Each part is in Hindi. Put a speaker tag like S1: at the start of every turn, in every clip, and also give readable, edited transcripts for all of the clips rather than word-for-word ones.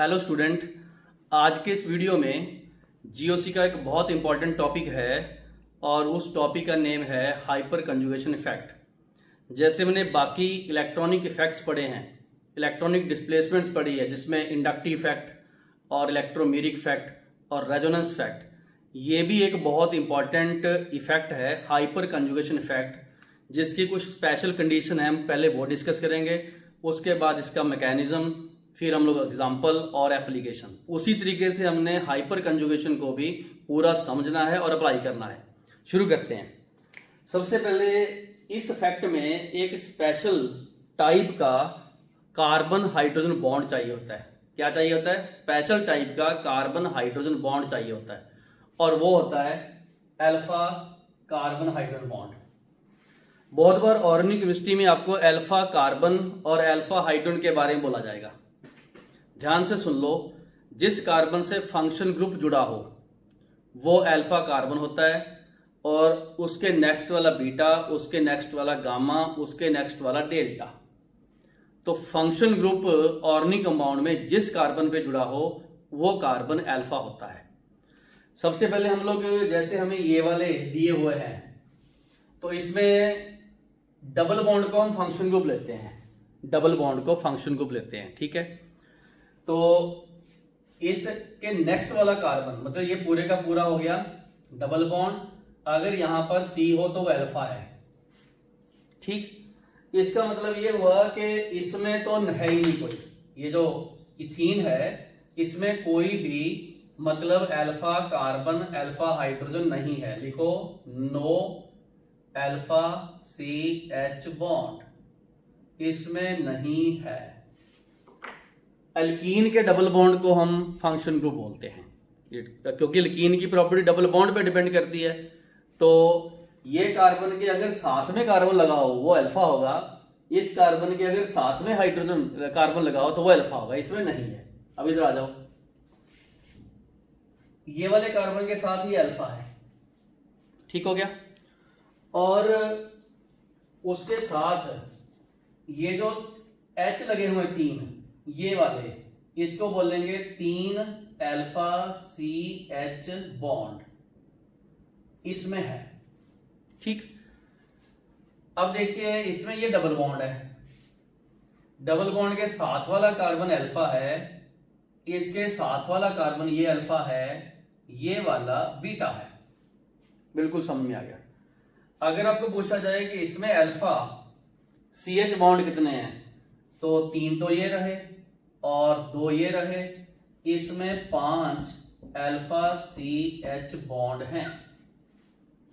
S1: हेलो स्टूडेंट, आज के इस वीडियो में जीओसी का एक बहुत इंपॉर्टेंट टॉपिक है और उस टॉपिक का नेम है हाइपर कंजुगेशन इफेक्ट। जैसे मैंने बाकी इलेक्ट्रॉनिक इफेक्ट्स पढ़े हैं, इलेक्ट्रॉनिक डिस्प्लेसमेंट्स पढ़ी है जिसमें इंडक्टिव इफेक्ट और इलेक्ट्रोमेरिक इफेक्ट और रेजोनेंस इफेक्ट, ये भी एक बहुत इंपॉर्टेंट इफेक्ट है हाइपर कंजुगेशन इफेक्ट, जिसकी कुछ स्पेशल कंडीशन है। हम पहले वो डिस्कस करेंगे, उसके बाद इसका मैकेनिज्म, फिर हम लोग एग्जाम्पल और एप्लीकेशन। उसी तरीके से हमने हाइपर कंजुगेशन को भी पूरा समझना है और अप्लाई करना है। शुरू करते हैं। सबसे पहले इस इफेक्ट में एक स्पेशल टाइप का कार्बन हाइड्रोजन बॉन्ड चाहिए होता है। क्या चाहिए होता है? स्पेशल टाइप का कार्बन हाइड्रोजन बॉन्ड चाहिए होता है, और वो होता है अल्फा कार्बन हाइड्रोजन बॉन्ड। बहुत बार ऑर्गेनिक केमिस्ट्री में आपको अल्फा कार्बन और अल्फा हाइड्रोजन के बारे में बोला जाएगा। ध्यान से सुन लो, जिस कार्बन से फंक्शन ग्रुप जुड़ा हो वो अल्फा कार्बन होता है, और उसके नेक्स्ट वाला बीटा, उसके नेक्स्ट वाला गामा, उसके नेक्स्ट वाला डेल्टा। तो फंक्शन ग्रुप ऑर्गेनिक कंपाउंड में जिस कार्बन पे जुड़ा हो वो कार्बन अल्फा होता है। सबसे पहले हम लोग, जैसे हमें ये वाले दिए हुए हैं, तो इसमें डबल बॉन्ड को हम फंक्शन ग्रुप लेते हैं, डबल बॉन्ड को फंक्शन ग्रुप लेते हैं, ठीक है। तो इसके नेक्स्ट वाला कार्बन, मतलब ये पूरे का पूरा हो गया डबल बॉन्ड। अगर यहां पर C हो तो वो अल्फा है, ठीक। इसका मतलब ये हुआ कि इसमें तो है ही नहीं कोई, ये जो इथीन है इसमें कोई भी मतलब अल्फा कार्बन अल्फा हाइड्रोजन नहीं है। लिखो नो अल्फा CH बॉन्ड, इसमें नहीं है। अल्कीन के डबल बॉन्ड को हम फंक्शन ग्रुप बोलते हैं, क्योंकि अल्कीन की प्रॉपर्टी डबल बॉन्ड पे डिपेंड करती है। तो ये कार्बन के अगर साथ में कार्बन लगाओ वो अल्फा होगा, इस कार्बन के अगर साथ में हाइड्रोजन कार्बन लगाओ तो वो अल्फा होगा, इसमें नहीं है। अब इधर आ जाओ, ये वाले कार्बन के साथ ये अल्फा है, ठीक हो गया। और उसके साथ ये जो H लगे हुए तीन, ये वाले, इसको बोलेंगे 3 अल्फा CH बॉन्ड, इसमें है, ठीक। अब देखिए इसमें ये डबल बॉन्ड है, डबल बॉन्ड के साथ वाला कार्बन अल्फा है, इसके साथ वाला कार्बन ये अल्फा है, ये वाला बीटा है। बिल्कुल समझ में आ गया। अगर आपको पूछा जाए कि इसमें अल्फा CH बॉन्ड कितने हैं, तो 3 तो ये रहे और 2 ये रहे, इसमें 5 अल्फा CH बॉन्ड हैं,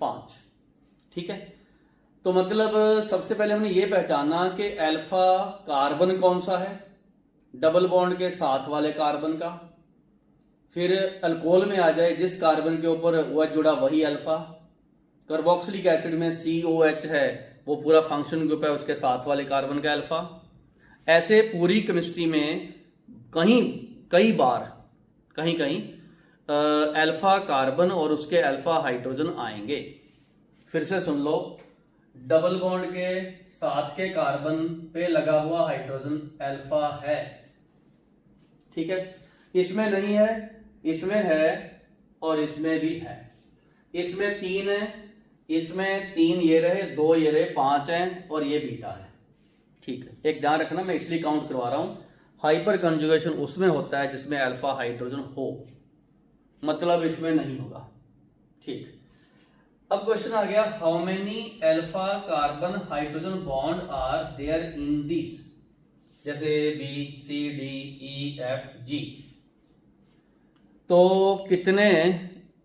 S1: 5, ठीक है। तो मतलब सबसे पहले हमने ये पहचाना कि अल्फा कार्बन कौन सा है, डबल बॉन्ड के साथ वाले कार्बन का। फिर अल्कोहल में आ जाए, जिस कार्बन के ऊपर OH जुड़ा वही अल्फा। कार्बोक्सिलिक एसिड में COH है, वो पूरा फंक्शन ग्रुप है, उसके साथ वाले कार्बन का अल्फा। ऐसे पूरी केमिस्ट्री में कई बार कहीं अल्फा कार्बन और उसके अल्फा हाइड्रोजन आएंगे। फिर से सुन लो, डबल बॉन्ड के साथ के कार्बन पे लगा हुआ हाइड्रोजन अल्फा है, ठीक है। इसमें नहीं है, इसमें है और इसमें भी है। इसमें 3 है, इसमें 3 ये रहे, 2 ये रहे, 5 हैं और ये बीटा है, ठीक है। एक ध्यान रखना, मैं इसलिए काउंट करवा रहा हूं, हाइपर कंजुगेशन उसमें होता है जिसमें अल्फा हाइड्रोजन हो, मतलब इसमें नहीं होगा, ठीक। अब क्वेश्चन आ गया, how many alpha carbon hydrogen bond are there in this, जैसे BCDEFG। तो कितने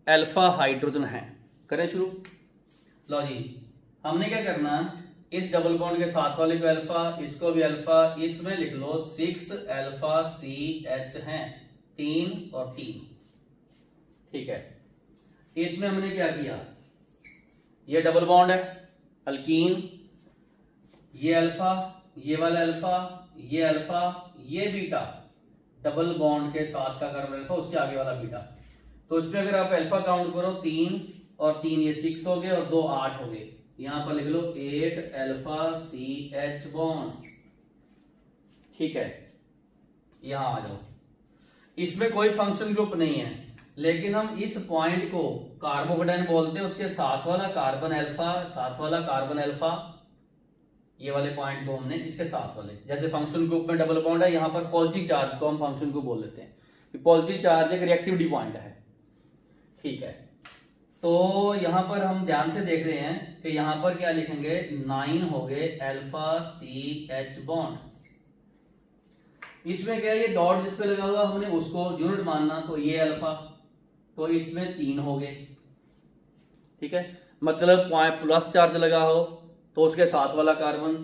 S1: अल्फा हाइड्रोजन हैं? करें शुरू। लो जी, हमने क्या करना, इस डबल बॉन्ड के साथ वाले को अल्फा, इसको भी अल्फा, इसमें लिख लो 6 अल्फा CH हैं, 3 और 3, ठीक है। इसमें हमने क्या किया, ये डबल बॉन्ड है अल्कीन, ये अल्फा, ये वाला अल्फा, ये अल्फा, ये बीटा, डबल बॉन्ड के साथ का कार्बन अल्फा, उसके आगे वाला बीटा। तो इसमें अगर आप अल्फा काउंट करो, 3 और 3 ये 6 हो गए और 2 8 हो गए। यहां पर लिख लो 8 अल्फा CH बॉन्ड, ठीक है। यहां आ जाओ, इसमें कोई फंक्शन ग्रुप नहीं है, लेकिन हम इस पॉइंट को कार्बोकेटाइन बोलते हैं, उसके साथ वाला कार्बन अल्फा, साथ वाला कार्बन अल्फा, ये वाले पॉइंट को हमने इसके साथ वाले, जैसे फंक्शन ग्रुप में डबल बॉन्ड है, यहाँ पर पॉजिटिव चार्ज को हम फंक्शन ग्रुप बोल देते हैं, पॉजिटिव चार्ज एक रिएक्टिविटी पॉइंट है। ठीक है, तो यहां पर हम ध्यान से देख रहे हैं कि यहां पर क्या लिखेंगे, 9 हो गए अल्फा सी एच बॉन्ड। इसमें क्या है, ये डॉट जिस पे लगा हुआ हमने उसको यूनिट मानना, तो ये अल्फा, तो इसमें 3 हो गए। ठीक है, मतलब प्लस चार्ज लगा हो तो उसके साथ वाला कार्बन,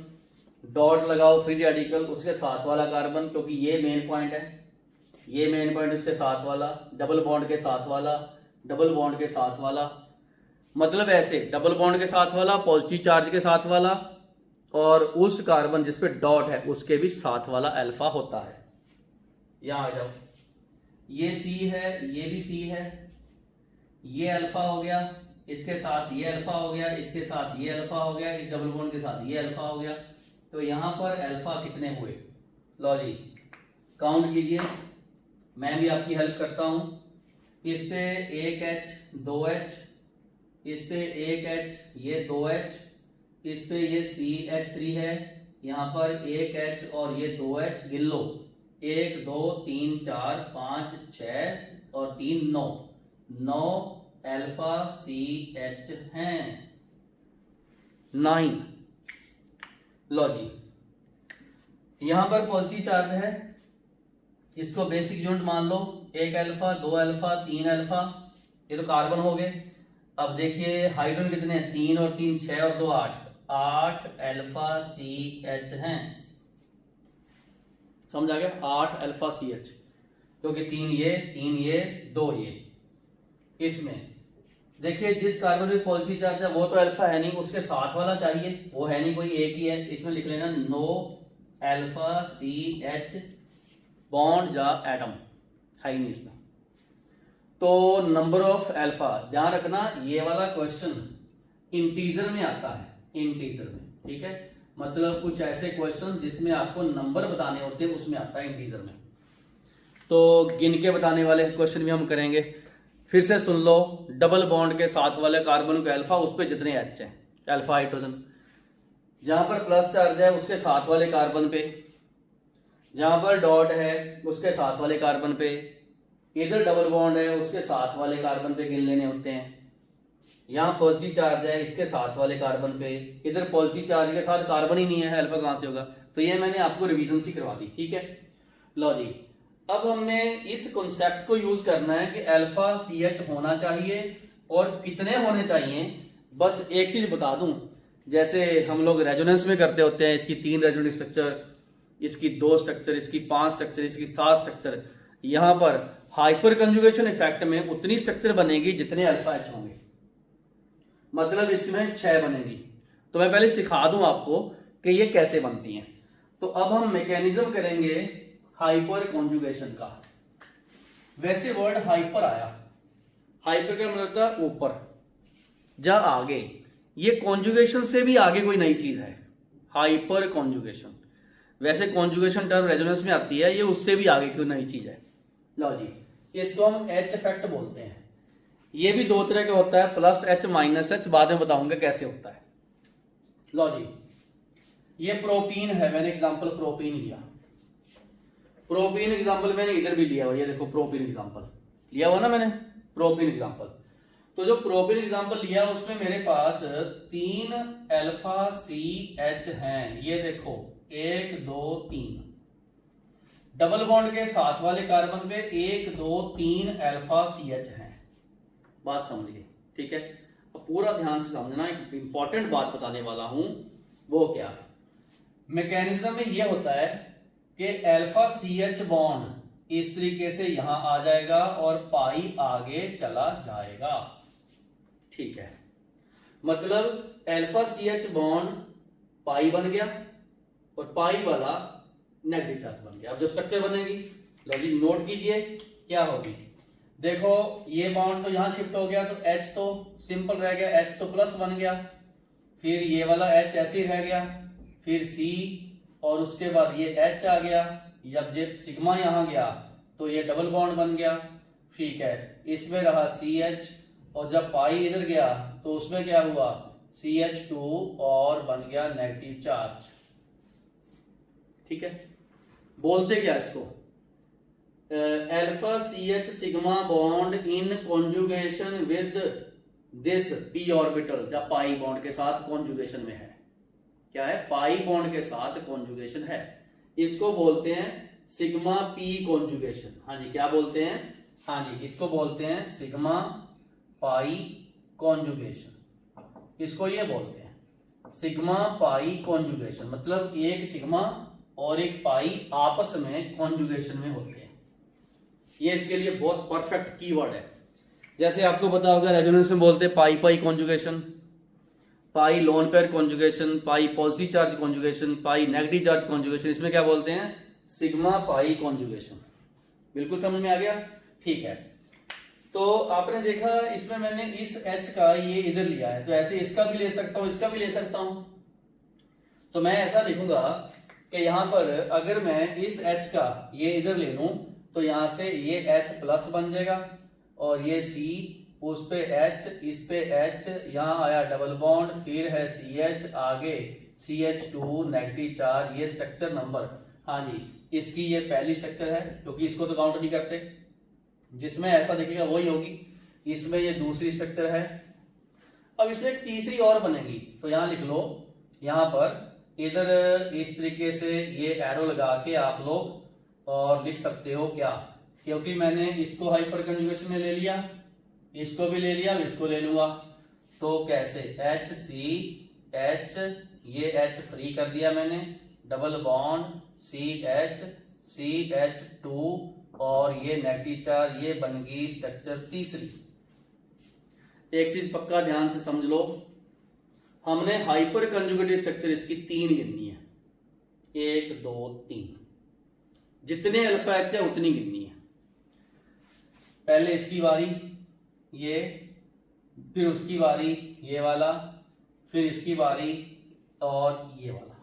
S1: डॉट लगाओ फ्री रेडिकल उसके साथ वाला कार्बन, क्योंकि ये मेन पॉइंट है, ये मेन पॉइंट उसके साथ वाला, डबल बॉन्ड के साथ वाला, डबल बॉन्ड के साथ वाला, मतलब ऐसे डबल बॉन्ड के साथ वाला, पॉजिटिव चार्ज के साथ वाला, और उस कार्बन जिस पे डॉट है उसके भी साथ वाला अल्फा होता है। यहां आ जाओ, ये सी है, ये भी सी है, ये अल्फा हो गया, इसके साथ ये अल्फा हो गया, इसके साथ ये अल्फा हो गया, इस डबल बॉन्ड के साथ ये अल्फा हो गया, तो यहां पर अल्फा कितने हुए, लो जी काउंट कीजिए, मैं भी आपकी हेल्प करता हूं। इस पे 1 H 2 H, इस पे 1 H, ये 2 H, इस पे ये CH3 है, यहाँ पर 1 H और ये 2 H, गिन लो 1 2 3 4 5 6 और 3 9 अल्फा CH हैं 9। लो जी, यहां पर पॉजिटिव चार्ज है, इसको बेसिक यूनिट मान लो, 1 अल्फा 2 अल्फा 3 अल्फा, ये तो कार्बन हो गए। अब देखिए हाइड्रोजन कितने हैं, 3 और 3 6 और 2 8 अल्फा CH हैं, समझ आ गया, 8 अल्फा CH, क्योंकि 3 ये 2 ये। इसमें देखिए जिस कार्बन में पॉजिटिव चार्ज है वो तो अल्फा है नहीं, उसके साथ वाला चाहिए, वो है नहीं, कोई एक ही है, इसमें लिख लेना नो अल्फा CH बॉन्ड या एटम है ही नहीं इसमें। तो नंबर ऑफ अल्फा ध्यान रखना, ये वाला क्वेश्चन इंटीजर में आता है, इंटीजर में, ठीक है, मतलब कुछ ऐसे क्वेश्चन जिसमें आपको नंबर बताने होते हैं उसमें आता है इंटीजर में। तो गिन के बताने वाले क्वेश्चन भी हम करेंगे। फिर से सुन लो, डबल बॉन्ड के साथ वाले कार्बन का अल्फा, उस पर जितने एच हैं, अल्फा हाइड्रोजन, जहां पर प्लस चार्ज है उसके साथ वाले कार्बन पे, जहां पर डॉट है उसके साथ वाले कार्बन पे, इधर डबल बॉन्ड है उसके साथ वाले कार्बन पे गिन लेने होते हैं, यहाँ पॉजिटिव चार्ज है इसके साथ वाले कार्बन पे, इधर पॉजिटिव चार्ज के साथ कार्बन ही नहीं है, अल्फा कहां से होगा। तो ये मैंने आपको रिवीजन सी करवा दी, ठीक है। लो जी, अब हमने इस कॉन्सेप्ट को यूज करना है कि अल्फा CH होना चाहिए और कितने होने चाहिए। बस एक चीज बता दूं, जैसे हम लोग रेजोनेंस में करते होते हैं, इसकी 3 रेजोनेंस स्ट्रक्चर, इसकी 2 स्ट्रक्चर, इसकी 5 स्ट्रक्चर, इसकी 7 स्ट्रक्चर, यहां पर हाइपर कंजुगेशन इफेक्ट में उतनी स्ट्रक्चर बनेगी जितने अल्फा H होंगे, मतलब इसमें 6 बनेगी। तो मैं पहले सिखा दूं आपको कि ये कैसे बनती हैं। तो अब हम मैकेनिज्म करेंगे हाइपर कॉन्जुगेशन का। वैसे वर्ड हाइपर आया, हाइपर का मतलब था ऊपर या आगे, ये कॉन्जुगेशन से भी आगे कोई नई चीज है, हाइपर कॉन्जुगेशन। वैसे कॉन्जुगेशन टर्म रेजोनेंस में आती है, ये उससे भी आगे कोई नई चीज है। लो जी, इसको हम H इफेक्ट बोलते हैं। ये भी 2 तरह का होता है, प्लस H माइनस H, बाद में बताऊंगा कैसे होता है। लो जी, ये प्रोपीन है, मैंने एग्जांपल प्रोपीन लिया, प्रोपीन एग्जांपल मैंने इधर भी लिया हुआ, ये देखो प्रोपीन एग्जांपल लिया हुआ ना मैंने, प्रोपीन एग्जांपल। तो जो प्रोपीन एग्जांपल लिया उसमें मेरे पास 3 अल्फा CH हैं, ये देखो 1 2 3, डबल बॉन्ड के साथ वाले कार्बन पे 1 2 3 अल्फा CH हैं। बात समझिए, ठीक है। अब पूरा ध्यान से समझना, एक इंपॉर्टेंट बात बताने वाला हूं, वो क्या मैकेनिज्म में ये होता है कि अल्फा CH बॉन्ड इस तरीके से यहां आ जाएगा और पाई आगे चला जाएगा, ठीक है। मतलब अल्फा CH बॉन्ड पाई बन गया और पाई वाला नेगेटिव चार्ज बन गया। अब जो स्ट्रक्चर बनेगी, लो जी नोट कीजिए क्या होगी। देखो ये बॉन्ड तो यहां शिफ्ट हो गया, तो H तो सिंपल रह गया, H तो प्लस बन गया, फिर ये वाला H ऐसे ही रह गया, फिर C और उसके बाद ये H आ गया, जब ये सिग्मा यहां गया तो ये डबल बॉन्ड बन गया, ठीक है। इसमें रहा CH, और जब पाई इधर गया तो उसमें क्या हुआ, CH2 और बन गया नेगेटिव चार्ज, ठीक है। बोलते क्या इसको, alpha CH sigma bond in conjugation with this p orbital, जब पाई बॉन्ड के साथ कॉन्जुगेशन में है, क्या है, पाई बॉन्ड के साथ कॉन्जुगेशन है, इसको बोलते हैं सिग्मा p कॉन्जुगेशन। हाँ जी, क्या बोलते हैं, हाँ जी, इसको बोलते हैं सिग्मा पाई कॉन्जुगेशन, इसको ये बोलते हैं सिग्मा पाई कॉन्जुगेशन, मतलब एक सिग्मा और एक पाई आपस में कॉन्जुगेशन में होते हैं। ये इसके लिए बहुत परफेक्ट कीवर्ड है। जैसे आपको पता होगा रेजोनेंस में बोलते हैं पाई पाई कॉन्जुगेशन, पाई लोन पेयर कॉन्जुगेशन, पाई पॉजिटिव चार्ज कॉन्जुगेशन, पाई नेगेटिव चार्ज कॉन्जुगेशन, इसमें क्या बोलते हैं, सिग्मा पाई कॉन्जुगेशन। बिल्कुल समझ में आ गया, ठीक है। तो आपने देखा इसमें मैंने इस H का ये इधर लिया है, तो ऐसे इसका भी ले सकता हूं, इसका भी ले सकता हूं। तो मैं ऐसा लिखूंगा कि यहां पर अगर मैं इस H का ये इधर ले लूं तो यहां से ये H प्लस बन जाएगा, और ये C, उस पे H, इस पे H, यहां आया डबल बॉन्ड, फिर है CH, आगे CH2 नेगेटिव चार्ज, ये स्ट्रक्चर नंबर, हाँ जी, इसकी ये पहली स्ट्रक्चर है, क्योंकि इसको तो काउंट नहीं करते, जिसमें ऐसा दिखेगा वही होगी। इसमें ये दूसरी स्ट्रक्चर है। अब इसमें एक तीसरी और बनेगी, तो यहां लिख लो, यहां पर इधर इस तरीके से ये एरो लगा के आप लोग और लिख सकते हो क्या, क्योंकि मैंने इसको हाइपर कंजुगेशन में ले लिया, इसको भी ले लिया, इसको ले लूंगा, तो कैसे, HCH, ये H फ्री कर दिया मैंने, डबल बॉन्ड CH2 और ये नेगेटिव चार्ज, ये बन गई स्ट्रक्चर तीसरी। एक चीज पक्का ध्यान से समझ लो, हमने हाइपर कंजुगेटेड स्ट्रक्चर इसकी 3 गिननी है, 1 2 3, जितने अल्फा एच है उतनी गिननी है। पहले इसकी बारी ये, फिर उसकी बारी ये वाला, फिर इसकी बारी और ये वाला।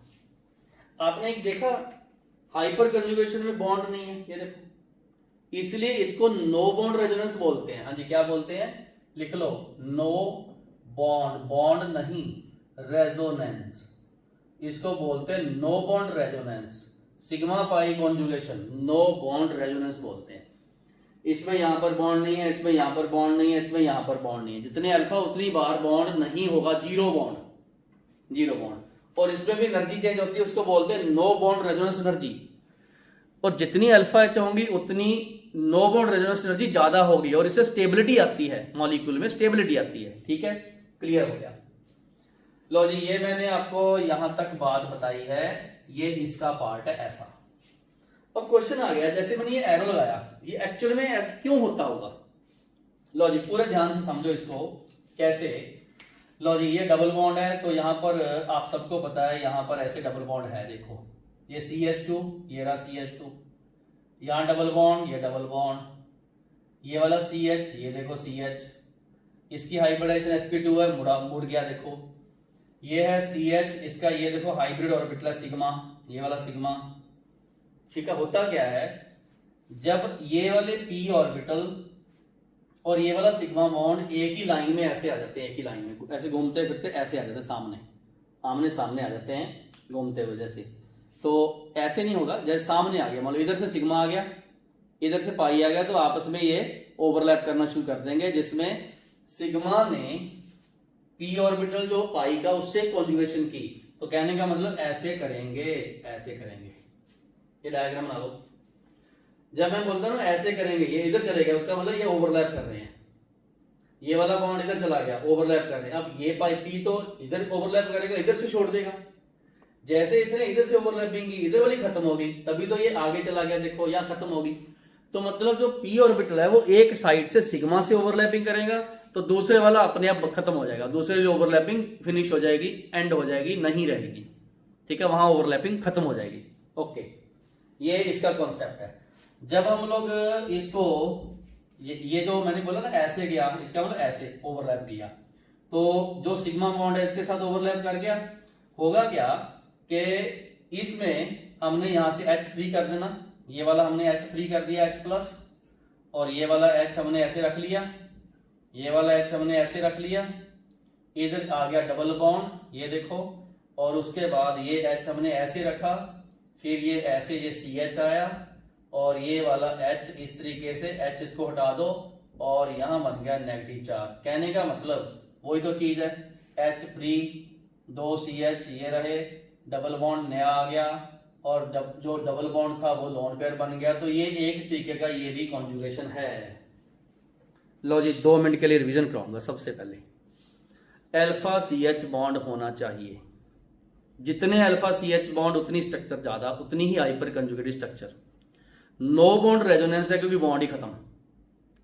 S1: आपने एक देखा हाइपर कंजुगेशन में बॉन्ड नहीं है, ये देखो, इसलिए इसको नो बॉन्ड रेजोनेंस बोलते हैं। हाँ जी, क्या बोलते हैं, लिख लो, नो बॉन्ड, बॉन्ड नहीं, रेजोनेंस, इसको बोलते हैं no bond resonance, sigma pi conjugation, no bond resonance बोलते हैं। इसमें यहां पर बॉन्ड नहीं है, इसमें यहां पर बॉन्ड नहीं है, इसमें यहां पर बॉन्ड नहीं है, जितने अल्फा उतनी बार बॉन्ड नहीं होगा, जीरो बॉन्ड, जीरो बॉन्ड। और इसमें भी एनर्जी चेंज होती है, उसको बोलते हैं नो बॉन्ड रेजोनेंस एनर्जी। और जितनी अल्फा एच होंगी उतनी नो बॉन्ड रेजोनेंस एनर्जी ज्यादा होगी, और इससे स्टेबिलिटी आती है, मॉलिक्यूल में स्टेबिलिटी आती है, ठीक है, क्लियर हो गया। लो जी, ये मैंने आपको यहां तक बात बताई है, ये इसका पार्ट है ऐसा। अब क्वेश्चन आ गया, जैसे मैंने ये एरो लगाया, ये एक्चुअल में ऐसा क्यों होता होगा। लो जी, पूरे ध्यान से समझो इसको कैसे। लो जी, ये डबल बॉन्ड है, तो यहां पर आप सबको पता है, यहां पर ऐसे डबल बॉन्ड है, देखो ये CH2, ये रहा CH2, यहां डबल बॉन्ड, ये डबल बॉन्ड, ये वाला CH, ये देखो CH, इसकी हाइब्रिडाइजेशन sp2 है, मुड़ गया, देखो ये है CH, इसका ये देखो हाइब्रिड ऑर्बिटल है सिग्मा, ये वाला सिग्मा, ठीक है। होता क्या है, जब ये वाले p ऑर्बिटल और ये वाला सिग्मा बॉन्ड एक ही लाइन में ऐसे आ जाते हैं, एक ही लाइन में ऐसे घूमते फिरते ऐसे आ जाते हैं, सामने आमने सामने आ जाते हैं घूमते हुए, जैसे, तो ऐसे नहीं होगा, जैसे सामने आ गया, मान लो इधर से सिग्मा आ गया, इधर से पाई आ गया, तो आपस में ये ओवरलैप करना शुरू कर देंगे, जिसमें सिग्मा ने p ऑर्बिटल जो पाई का उससे कॉन्जुगेशन की, तो कहने का मतलब ऐसे करेंगे, ऐसे करेंगे। ये डायग्राम बना लो, जब मैं बोलता हूं ऐसे करेंगे, ये इधर चले गया, उसका मतलब ये ओवरलैप कर रहे हैं, ये वाला बॉन्ड इधर चला गया, ओवरलैप कर रहे हैं। अब ये पाई p तो इधर ओवरलैप करेगा, इधर से छोड़ देगा, जैसे इसने इधर से ओवरलैपिंग की, इधर वाली खत्म होगी, तभी तो ये आगे चला गया, देखो यहां खत्म होगी। तो मतलब जो p ऑर्बिटल है वो एक साइड से सिग्मा से ओवरलैपिंग करेगा, तो दूसरे वाला अपने आप खत्म हो जाएगा, दूसरे वाली ओवरलैपिंग फिनिश हो जाएगी, एंड हो जाएगी, नहीं रहेगी, ठीक है, वहां ओवरलैपिंग खत्म हो जाएगी। ओके, ये इसका कॉन्सेप्ट है। जब हम लोग इसको ये जो मैंने बोला ना ऐसे गया, इसका मतलब ऐसे ओवरलैप किया, तो जो सिग्मा बॉन्ड है इसके साथ ओवरलैप कर गया, होगा क्या कि इसमें हमने यहां से H फ्री कर देना, ये वाला हमने H फ्री कर दिया H प्लस, और ये वाला H हमने ऐसे रख लिया, ये वाला H हमने ऐसे रख लिया, इधर आ गया डबल बॉन्ड, ये देखो, और उसके बाद ये H हमने ऐसे रखा, फिर ये ऐसे ये CH आया, और ये वाला H इस तरीके से, H इसको हटा दो और यहां बन गया नेगेटिव चार्ज। कहने का मतलब वही तो चीज है, H फ्री, 2 CH ये रहे, डबल बॉन्ड नया आ गया, और जो डबल बॉन्ड था वो लोन पेयर बन गया। तो ये एक तरीके का ये भी कॉन्जुगेशन है। लो जी 2 मिनट के लिए रिवीजन कराऊंगा। सबसे पहले अल्फा CH बॉन्ड होना चाहिए, जितने अल्फा CH बॉन्ड उतनी स्ट्रक्चर ज्यादा, उतनी ही hyper conjugated structure. No bond resonance है क्योंकि बॉन्ड ही खत्म,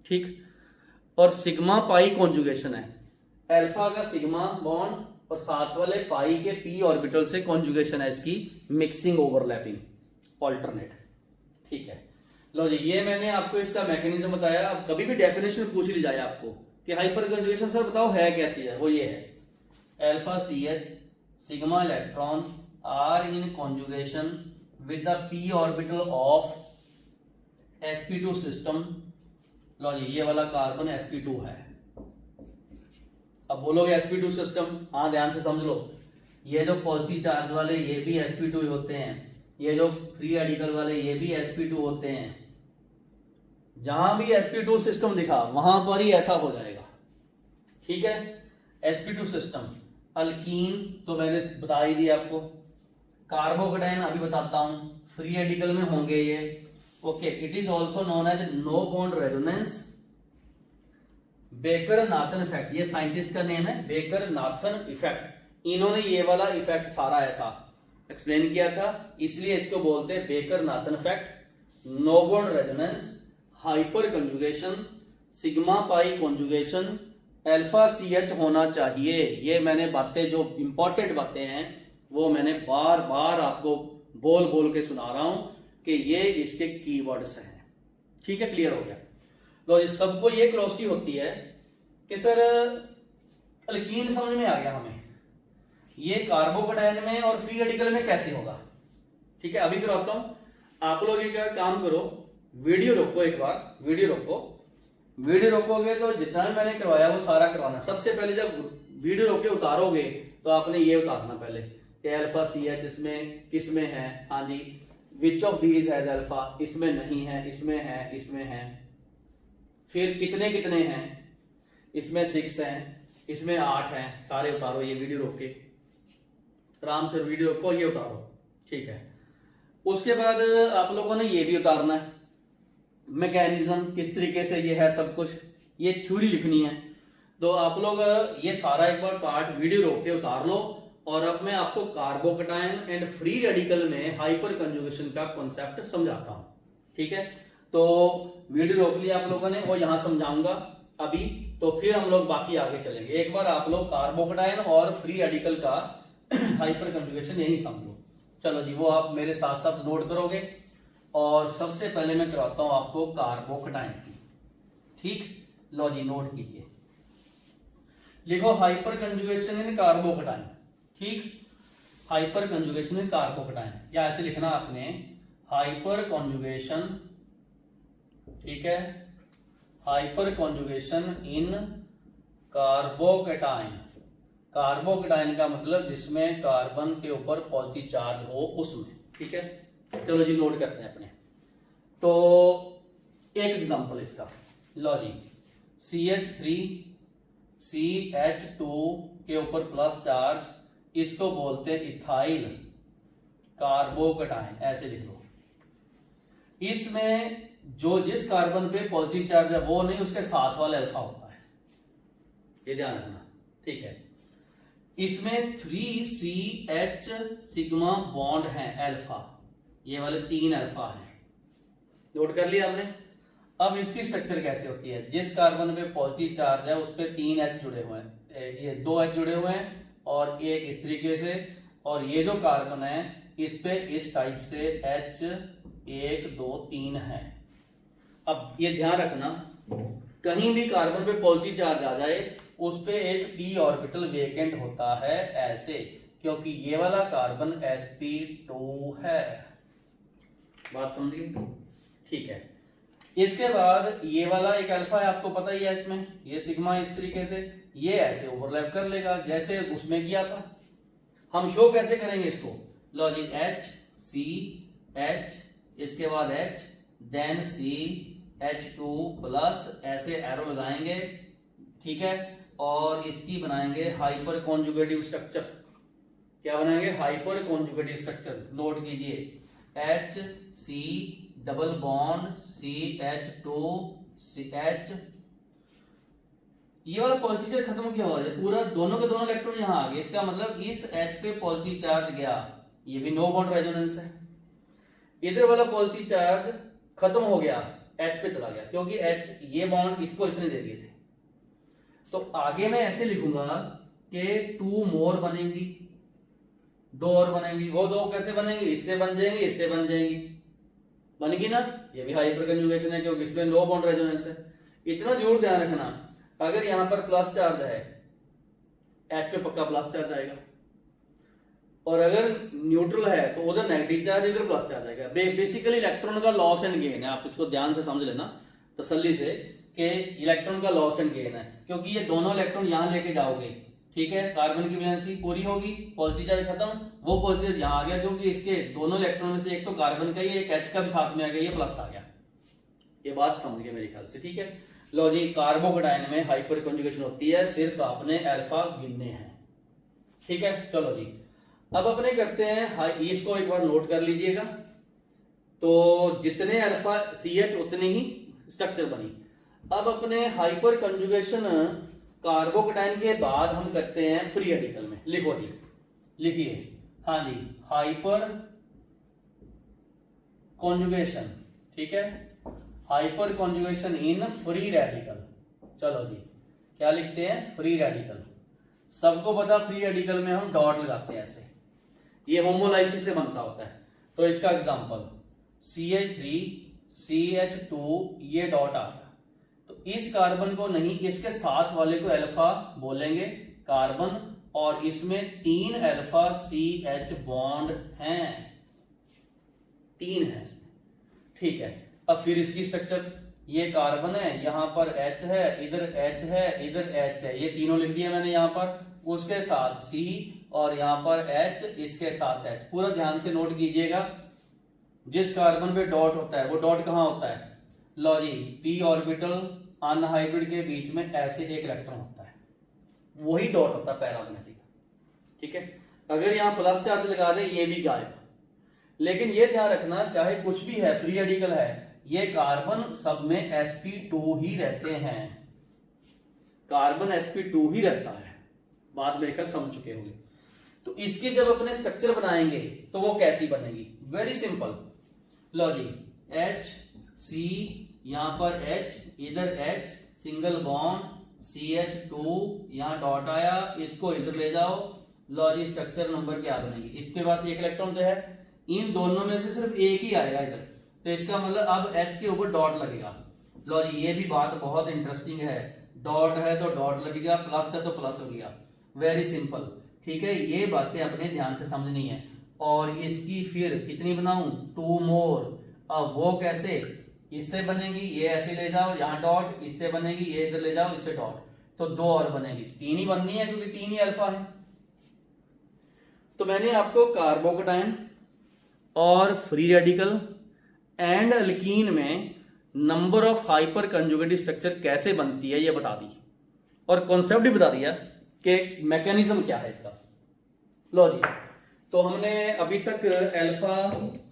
S1: ठीक। और सिग्मा पाई कॉन्जुगेशन है, अल्फा का सिग्मा बॉन्ड और साथ वाले पाई के p ऑर्बिटल से कॉन्जुगेशन है इसकी, मिक्सिंग ओवरलैपिंग ऑल्टरनेट, ठीक है। लो जी ये मैंने आपको इसका मैकेनिज्म बताया। अब कभी भी डेफिनेशन पूछ ली जाए आपको कि हाइपर कंजुगेशन सर बताओ है क्या चीज है, वो ये है alpha CH sigma electron are in conjugation with the p orbital of sp2 system. लो जी ये वाला कार्बन sp2 है। अब बोलोगे sp2 सिस्टम, हाँ ध्यान से समझ लो, ये जो पॉजिटिव चार्ज वाले ये भी sp2 होते हैं, ये जो फ्री रेडिकल वाले ये भी sp2 होते हैं। जहां भी sp2 सिस्टम दिखा वहां पर ही ऐसा हो जाएगा, ठीक है। sp2 सिस्टम, अल्कीन तो मैंने बता ही दिया आपको, कार्बोकेटाइन अभी बताता हूं, फ्री रेडिकल में होंगे ये, okay. It is also known as no bond resonance, Baker Nathan effect, ये साइंटिस्ट का नेम है, बेकर नाथन इफेक्ट। इन्होंने ये वाला इफेक्ट सारा ऐसा एक्सप्लेन किया था, इसलिए इसको बोलते हैं Baker Nathan effect. No bond resonance, hyper conjugation, sigma pi conjugation, alpha CH होना चाहिए। ये मैंने बातें जो इंपॉर्टेंट बातें हैं वो मैंने बार बार आपको बोल बोल के सुना रहा हूं कि ये इसके कीवर्ड्स हैं, ठीक है। क्लियर हो गया। तो इस सबको ये क्लोसिटी होती है कि सर अल्कीन समझ में आ गया हमें, ये कार्बोकेटाइन में और फ्री रेडिकल में कैसे होगा, ठीक है। अभी कराता हूं, आप लोग एक काम करो, वीडियो रोको, एक बार वीडियो रोको। वीडियो रोकोगे तो जितना भी मैंने करवाया वो सारा करवाना। सबसे पहले जब वीडियो रोके उतारोगे तो आपने ये उतारना पहले कि अल्फा CH इसमें किस में है, हाँ जी, which of these has alpha, इसमें नहीं है, इसमें है, इसमें है, फिर कितने कितने हैं, इसमें 6 हैं, इसमें 8 हैं, सारे उतारो। ये वीडियो रोक के आराम से वीडियो को ये उतारो, ठीक है। उसके बाद आप लोगों ने ये भी उतारना है, मैकेनिज्म किस तरीके से ये है, सब कुछ ये थ्योरी लिखनी है। तो आप लोग ये सारा एक बार पार्ट वीडियो रोक के उतार लो, और अब मैं आपको कार्बोकेटाइन एंड फ्री रेडिकल में हाइपर कंजुगेशन का कॉन्सेप्ट समझाता हूं, ठीक है। तो वीडियो रोक लिया आप लोगों ने, वो यहां समझाऊंगा अभी, तो फिर हम लोग बाकी आगे चलेंगे। एक बार आप लोग कार्बोकेटाइन और फ्री रेडिकल का हाइपर कंजुगेशन यही समझो। चलो जी वो आप मेरे साथ साथ नोट करोगे। और सबसे पहले मैं कराता हूं आपको कार्बोकेटाइन की, ठीक। लो जी नोट कीजिए, लिखो हाइपर कंजुगेशन इन कार्बोकेटाइन, ठीक। हाइपर कंजुगेशन इन कार्बोकेटाइन, या ऐसे लिखना आपने हाइपर कंजुगेशन, ठीक है, हाइपर कंजुगेशन इन कार्बोकेटाइन। कार्बोकेटाइन का मतलब जिसमें कार्बन के ऊपर पॉजिटिव चार्ज हो उसमें, ठीक है। चलो जी नोट करते हैं अपने। तो एक एग्जांपल इसका, लो जी CH3 CH2 के ऊपर प्लस चार्ज, इसको बोलते हैं इथाइल कार्बोकेटाइन, ऐसे लिख लो। इसमें जो जिस कार्बन पे पॉजिटिव चार्ज है वो नहीं, उसके साथ वाला अल्फा होता है, ये ध्यान रखना, ठीक है। इसमें 3CH सिग्मा बॉन्ड है अल्फा, ये वाले 3 अल्फा है, नोट कर लिया हमने। अब इसकी स्ट्रक्चर कैसे होती है, जिस कार्बन पे पॉजिटिव चार्ज है उस पे 3 H जुड़े हुए हैं, ये 2 H जुड़े हुए हैं और एक इस तरीके से, और ये जो कार्बन है इस पे इस टाइप से H 1 2 3 है। अब ये ध्यान रखना, कहीं भी कार्बन पे पॉजिटिव चार्ज आ जाए उस पे एक p ऑर्बिटल वेकेंट होता है ऐसे, क्योंकि ये वाला कार्बन sp2 है, बात समझिए, ठीक है। इसके बाद ये वाला एक अल्फा है, आपको पता ही है, इसमें ये सिग्मा इस तरीके से, ये ऐसे ओवरलैप कर लेगा जैसे उसमें किया था। हम शो कैसे करेंगे इसको, लो जी, एच सी एच, इसके बाद एच, देन सी H2 प्लस, ऐसे एरो लगाएंगे, ठीक है। और इसकी बनाएंगे हाइपर कॉन्जुगेटिव स्ट्रक्चर। क्या बनाएंगे, हाइपर कॉन्जुगेटिव स्ट्रक्चर। नोट कीजिए, H C double bond CH2 CH, ये वाला पॉजिटिव खत्म क्या हो जाए, पूरा दोनों के दोनों इलेक्ट्रॉन यहां आ गए। इसका मतलब इस H पे पॉजिटिव चार्ज गया, ये भी नो बॉन्ड रेजोनेंस है। इधर वाला पॉजिटिव चार्ज खत्म हो गया, H पे चला गया, क्योंकि H ये बॉन्ड इसको इसने दे दिए थे। तो आगे मैं ऐसे लिखूंगा कि 2 मोर बनेंगी, 2 और बनेंगी। वो 2 कैसे बनेंगी, इससे बन जाएंगी, इससे बन जाएंगी, बनेगी ना। ये भी हाइपर कंजुगेशन है, क्योंकि इसमें नो बॉन्ड रेजोनेंस है। इतना जरूर ध्यान रखना, अगर यहां पर प्लस चार्ज है, H पे पक्का प्लस चार्ज आएगा, और अगर न्यूट्रल है तो उधर नेगेटिव चार्ज, इधर प्लस चार्ज आएगा। बेसिकली इलेक्ट्रॉन का लॉस एंड गेन है, आप इसको ध्यान से समझ लेना तसल्ली से कि इलेक्ट्रॉन का लॉस एंड गेन है, क्योंकि ये दोनों इलेक्ट्रॉन यहां लेके जाओगे, ठीक है। कार्बन की वैलेंसी पूरी होगी, पॉजिटिव चार्ज खत्म, वो पॉजिटिव यहां आ गया, क्योंकि इसके दोनों इलेक्ट्रॉन में से एक तो कार्बन का ही, एक H का भी साथ में आ गया, ये प्लस आ गया। ये बात समझ गए मेरे ख्याल से, ठीक है। लो जी, कार्बोकेटायन में हाइपर कंजुगेशन होती है, सिर्फ आपने अल्फा गिनने हैं, ठीक है। चलो जी, अब अपने करते हैं, इसको एक बार नोट कर लीजिएगा। तो जितने अल्फा CH उतनी ही स्ट्रक्चर बनी। अब अपने हाइपर कंजुगेशन कार्बोकेटायन के बाद हम करते हैं फ्री रेडिकल में। लिखो जी, लिखिए, हाँ जी, हाइपर कॉन्जुगेशन, ठीक है, hyper conjugation in free radical. चलो जी, क्या लिखते हैं, फ्री रेडिकल। सबको पता फ्री रेडिकल में हम डॉट लगाते हैं ऐसे, ये होमोलाइसिस से बनता होता है। तो इसका एग्जांपल CH3 CH2, ये डॉट आ गया, तो इस कार्बन को नहीं, इसके साथ वाले को अल्फा बोलेंगे कार्बन, और इसमें 3 अल्फा CH बॉन्ड हैं, 3 है इसमें, ठीक है। अब फिर इसकी स्ट्रक्चर, ये कार्बन है, यहां पर H है, इधर H है, इधर H है, ये तीनों लिख दिया मैंने यहां पर, उसके साथ C, और यहां पर H, इसके साथ H। पूरा ध्यान से नोट कीजिएगा, जिस कार्बन पे डॉट होता है वो डॉट कहां होता है, लो जी, p ऑर्बिटल अनहाइब्रिड के बीच में ऐसे एक इलेक्ट्रॉन होता है, वही डॉट होता है पैरामैग्नेटिक, ठीक है। अगर यहां प्लस चार्ज लगा दे, ये भी गायब। लेकिन ये ध्यान रखना, चाहे कुछ भी है, फ्री रेडिकल है, ये कार्बन सब में sp2 ही रहते हैं, कार्बन sp2 ही रहता है। बात मेरे ख्याल समझ चुके होंगे। तो इसके जब अपने स्ट्रक्चर बनाएंगे तो वो कैसी बनेगी, वेरी सिंपल। लो जी, H C, यहां पर H, इधर H, सिंगल बॉन्ड CH2, यहां डॉट आया, इसको इधर ले जाओ। लो जी, स्ट्रक्चर नंबर क्या बनेगी, इसके पास एक इलेक्ट्रॉन तो है, इन दोनों में से सिर्फ एक ही आएगा इधर, तो इसका मतलब अब H के ऊपर डॉट लगेगा। लो जी, ये भी बात बहुत इंटरेस्टिंग है, डॉट है तो डॉट लगेगा, प्लस है तो प्लस हो गया, वेरी सिंपल, ठीक है। ये बातें अपने ध्यान से समझनी है। और इसकी फिर कितनी बनाऊं, 2 मोर। अब वो कैसे, इससे बनेगी, ये ऐसे ले जाओ, यहां डॉट, इससे बनेगी, ये इधर ले जाओ, इससे डॉट, तो 2 और बनेगी, 3 ही बननी है, क्योंकि 3 ही अल्फा है। तो मैंने आपको कार्बोकेटायन और फ्री रेडिकल एंड अल्कीन में number of hyper conjugative structure कैसे बनती है ये बता दी, और कॉन्सेप्ट भी बता दिया कि मैकेनिज्म क्या है इसका। लो जी, तो हमने अभी तक अल्फा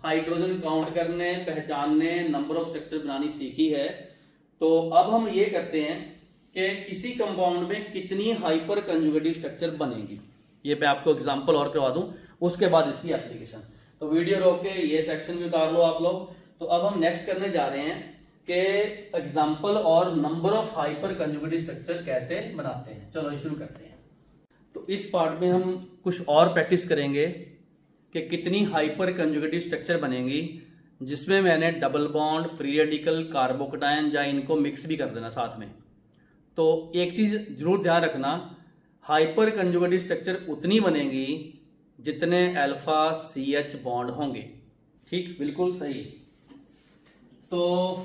S1: हाइड्रोजन काउंट करने, पहचानने, नंबर ऑफ स्ट्रक्चर बनानी सीखी है। तो अब हम ये करते हैं कि किसी कंपाउंड में कितनी हाइपर कंजुगेटिव स्ट्रक्चर बनेगी, ये मैं आपको एग्जांपल और करवा दूं, उसके बाद इसकी एप्लीकेशन। तो वीडियो रोक के ये सेक्शन भी उतार लो आप लोग। तो अब हम नेक्स्ट करने जा रहे हैं कि एग्जांपल और number of hyper conjugative structure कैसे बनाते हैं। चलो शुरू करते हैं। तो इस पार्ट में हम कुछ और प्रैक्टिस करेंगे कि कितनी हाइपर कंजुगेटिव स्ट्रक्चर बनेंगी, जिसमें मैंने double bond, free radical, carbocation या इनको मिक्स भी कर देना साथ में। तो एक चीज जरूर ध्यान रखना, हाइपर कंजुगेटिव स्ट्रक्चर उतनी बनेगी जितने अल्फा CH बॉन्ड होंगे, ठीक, बिल्कुल सही। तो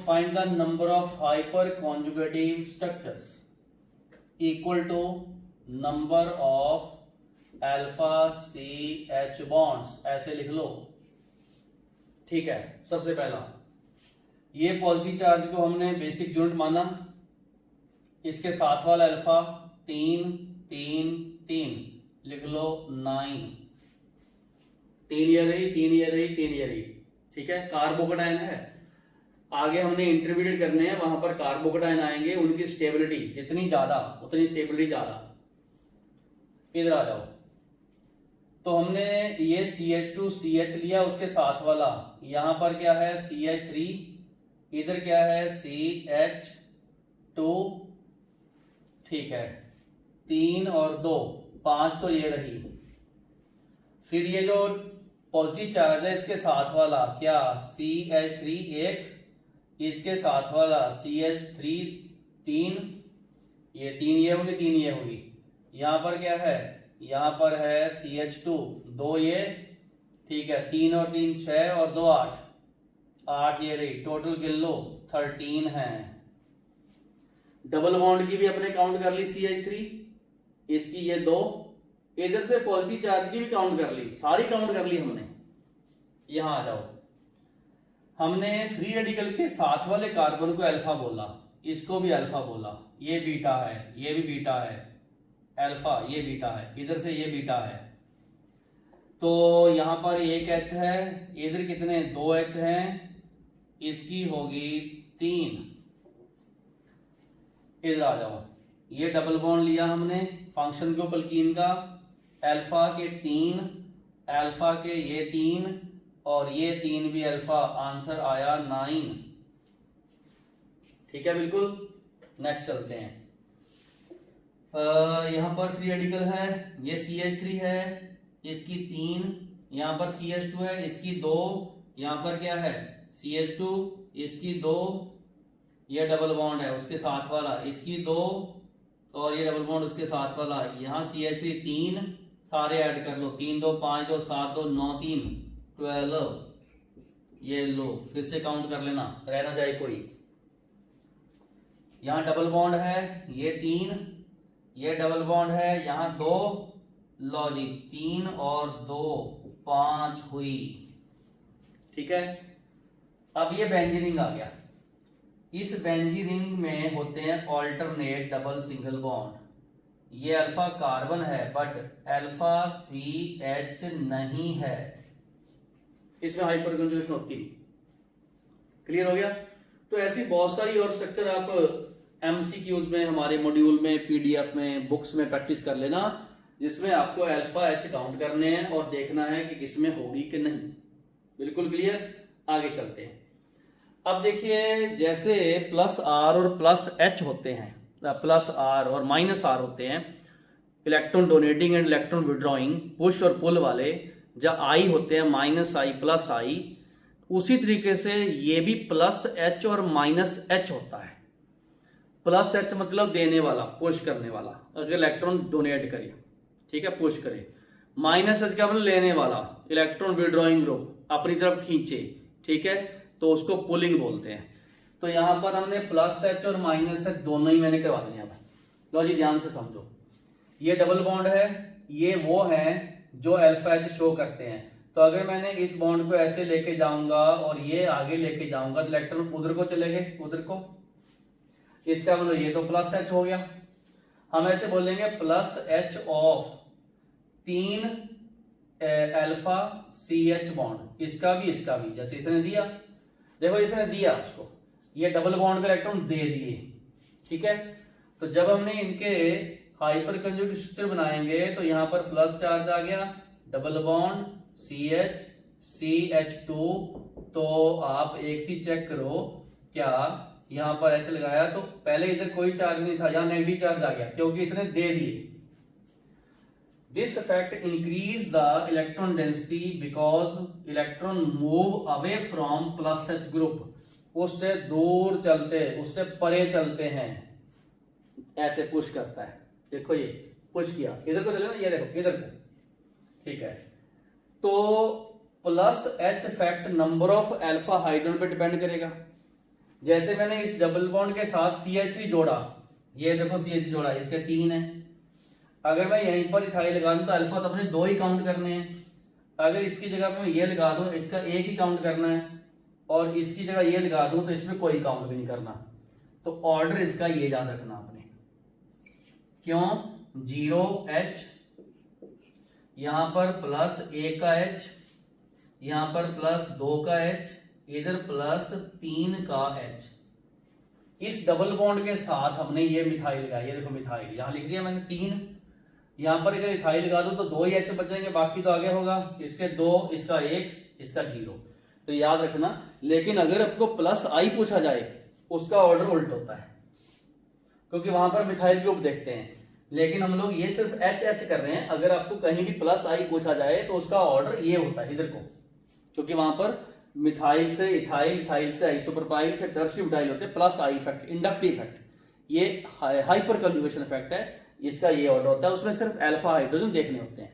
S1: find the number of hyper conjugative structures equal to number of alpha C H bonds, ऐसे लिख लो। ठीक है, सबसे पहला ये पॉजिटिव चार्ज को हमने बेसिक यूनिट माना, इसके साथ वाला अल्फा 3 3 3 लिख लो 9, 3 ये रही 3 ये रही 3 ये रही। ठीक है, कार्बोकेटायन है, आगे हमने इंटरमीडिएट करने हैं, वहां पर कार्बोकेटायन आएंगे, उनकी स्टेबिलिटी जितनी ज्यादा उतनी स्टेबिलिटी ज्यादा। इधर आ जाओ, तो हमने ये CH2CH लिया, उसके साथ वाला यहां पर क्या है CH3, इधर क्या है CH2। ठीक है, 3 और 2 5 तो ये रही। फिर ये जो पॉजिटिव चार्ज है इसके साथ वाला क्या CH3 1, इसके साथ वाला CH3 3, ये 3 ये होगी 3 ये होगी। यहां पर क्या है, यहां पर है CH2 2 ये। ठीक है, 3 और 3 6 और 2 8, 8 ये रही, टोटल गिन लो 13 है। डबल बॉन्ड की भी अपने काउंट कर ली CH3, इसकी ये 2, इधर से पॉजिटिव चार्ज की भी काउंट कर ली, सारी काउंट कर ली हमने। यहां आ जाओ, हमने फ्री रेडिकल के साथ वाले कार्बन को अल्फा बोला, इसको भी अल्फा बोला, ये बीटा है, ये भी बीटा है, अल्फा ये बीटा है, इधर से ये बीटा है। तो यहां पर एक H है, इधर कितने 2 H हैं, इसकी होगी 3। इधर आ जाओ, ये डबल बॉन्ड लिया हमने फंक्शन ग्रुप अल्कीन का, अल्फा के 3, अल्फा के ये 3 और ये 3 भी अल्फा, आंसर आया 9। ठीक है, बिल्कुल। नेक्स्ट चलते हैं। यहां पर फ्री रेडिकल है, ये CH3 है, इसकी 3, यहां पर CH2 है, इसकी 2, यहां पर क्या है CH2, इसकी 2, ये डबल बॉन्ड है उसके साथ वाला, इसकी 2 और ये डबल बॉन्ड उसके साथ वाला, यहाँ CH3 3, सारे ऐड कर लो, 3 2 5 2 7 2 9 3 12, ये लो फिर से काउंट कर लेना, रह ना जाए कोई। यहाँ डबल बॉन्ड है, ये 3, ये डबल बॉन्ड है, यहाँ 2, लो जी 3 और 2 5 हुई। ठीक है, अब ये बेंजीन रिंग आ गया, इस बेंजीन रिंग में होते हैं ऑल्टरनेट डबल सिंगल बॉन्ड। ये अल्फा कार्बन है बट अल्फा CH नहीं है, इसमें हाइपर कंजुगेशन होती नहीं। क्लियर हो गया? तो ऐसी बहुत सारी और स्ट्रक्चर आप MCQs में, हमारे मॉड्यूल में, PDF में, बुक्स में प्रैक्टिस कर लेना, जिसमें आपको अल्फा H काउंट करने हैं और देखना है कि किसमें होगी कि नहीं। बिल्कुल क्लियर? आगे चलते हैं। अब देखिए, जैसे प्लस R और प्लस H होते हैं, प्लस R और माइनस R होते हैं, electron donating and electron withdrawing, push और पुल वाले, जब I होते हैं माइनस I प्लस I, उसी तरीके से ये भी प्लस H और माइनस H होता है। प्लस H मतलब देने वाला, पुश करने वाला, अगर इलेक्ट्रॉन डोनेट करे, ठीक है, पुश करे। माइनस H का मतलब लेने वाला, इलेक्ट्रॉन विड्रॉइंग ग्रुप अपनी तरफ खींचे, ठीक है, तो उसको पुलिंग बोलते हैं। तो यहां पर हमने प्लस H और माइनस H दोनों ही मैंने करवा दिया। लो जी ध्यान से समझो, ये डबल बॉन्ड है, ये वो है जो अल्फा H शो करते हैं। तो अगर मैंने इस बॉन्ड को ऐसे लेके जाऊंगा और ये आगे लेके जाऊंगा तो इलेक्ट्रॉन उधर को चले गए, उधर को, इसका मतलब ये तो प्लस H हो गया। हम ऐसे बोलेंगे plus H of 3 alpha CH bond, इसका भी, जैसे इसने दिया, देखो इसने दिया उसको, ये डबल बॉन्ड के इलेक्ट्रॉन दे दिए, ठीक है। तो जब हमने इनके हाइपर कंजुगेट स्ट्रक्चर बनाएंगे तो यहां पर प्लस चार्ज आ गया, डबल बॉन्ड CH CH2। तो आप एक चीज चेक करो, क्या यहां पर H लगाया तो पहले इधर कोई चार्ज नहीं था, यहां नेगेटिव चार्ज आ गया क्योंकि इसने दे दिए। This effect increase the electron density because electron move away from plus H group, उससे दूर चलते, उससे परे चलते हैं, ऐसे पुश करता है। देखो ये पुश किया, इधर को चले ना, ये देखो इधर को, ठीक है। तो plus H effect number of alpha hydrogen पे डिपेंड करेगा, जैसे मैंने इस डबल बॉन्ड के साथ CH3 जोड़ा, ये देखो CH3 जोड़ा, इसके 3 है। अगर मैं यहीं पर इथाइल लगा दूं तो अल्फा तो अपने 2 ही काउंट करने हैं। अगर इसकी जगह पे मैं ये लगा दूं, इसका 1 ही काउंट करना है, और इसकी जगह ये लगा दूं तो इसमें कोई काउंट भी नहीं करना। तो ऑर्डर इसका ये याद रखना आपने, क्यों 0H, यहां पर +1 का H, यहां पर +2 का H, इधर +3 का H। इस डबल बॉन्ड के साथ हमने ये मिथाइल लगाया, ये देखो मिथाइल यहां लिख दिया मैंने 3, यहां पर अगर इथाइल लगा दो तो 2 ही H बचेंगे, बाकी तो आगे होगा, इसके 2, इसका 1, इसका 0। तो याद रखना। लेकिन अगर आपको +I पूछा जाए उसका ऑर्डर उल्ट होता है, क्योंकि वहां पर मिथाइल ग्रुप देखते हैं, लेकिन हम लोग ये सिर्फ HH कर रहे हैं। अगर आपको कहीं भी +I पूछा जाए तो उसका ऑर्डर ये होता है इधर को, क्योंकि वहां पर मिथाइल से इथाइल, इथाइल से आइसोप्रोपाइल से टर्शियम ब्यूटाइल होते हैं, +I इफेक्ट, इंडक्टिव इफेक्ट, ये हाइपर कंजुगेशन इफेक्ट है, इसका ये ऑर्डर होता है। उसमें सिर्फ अल्फा हाइड्रोजन देखने होते हैं।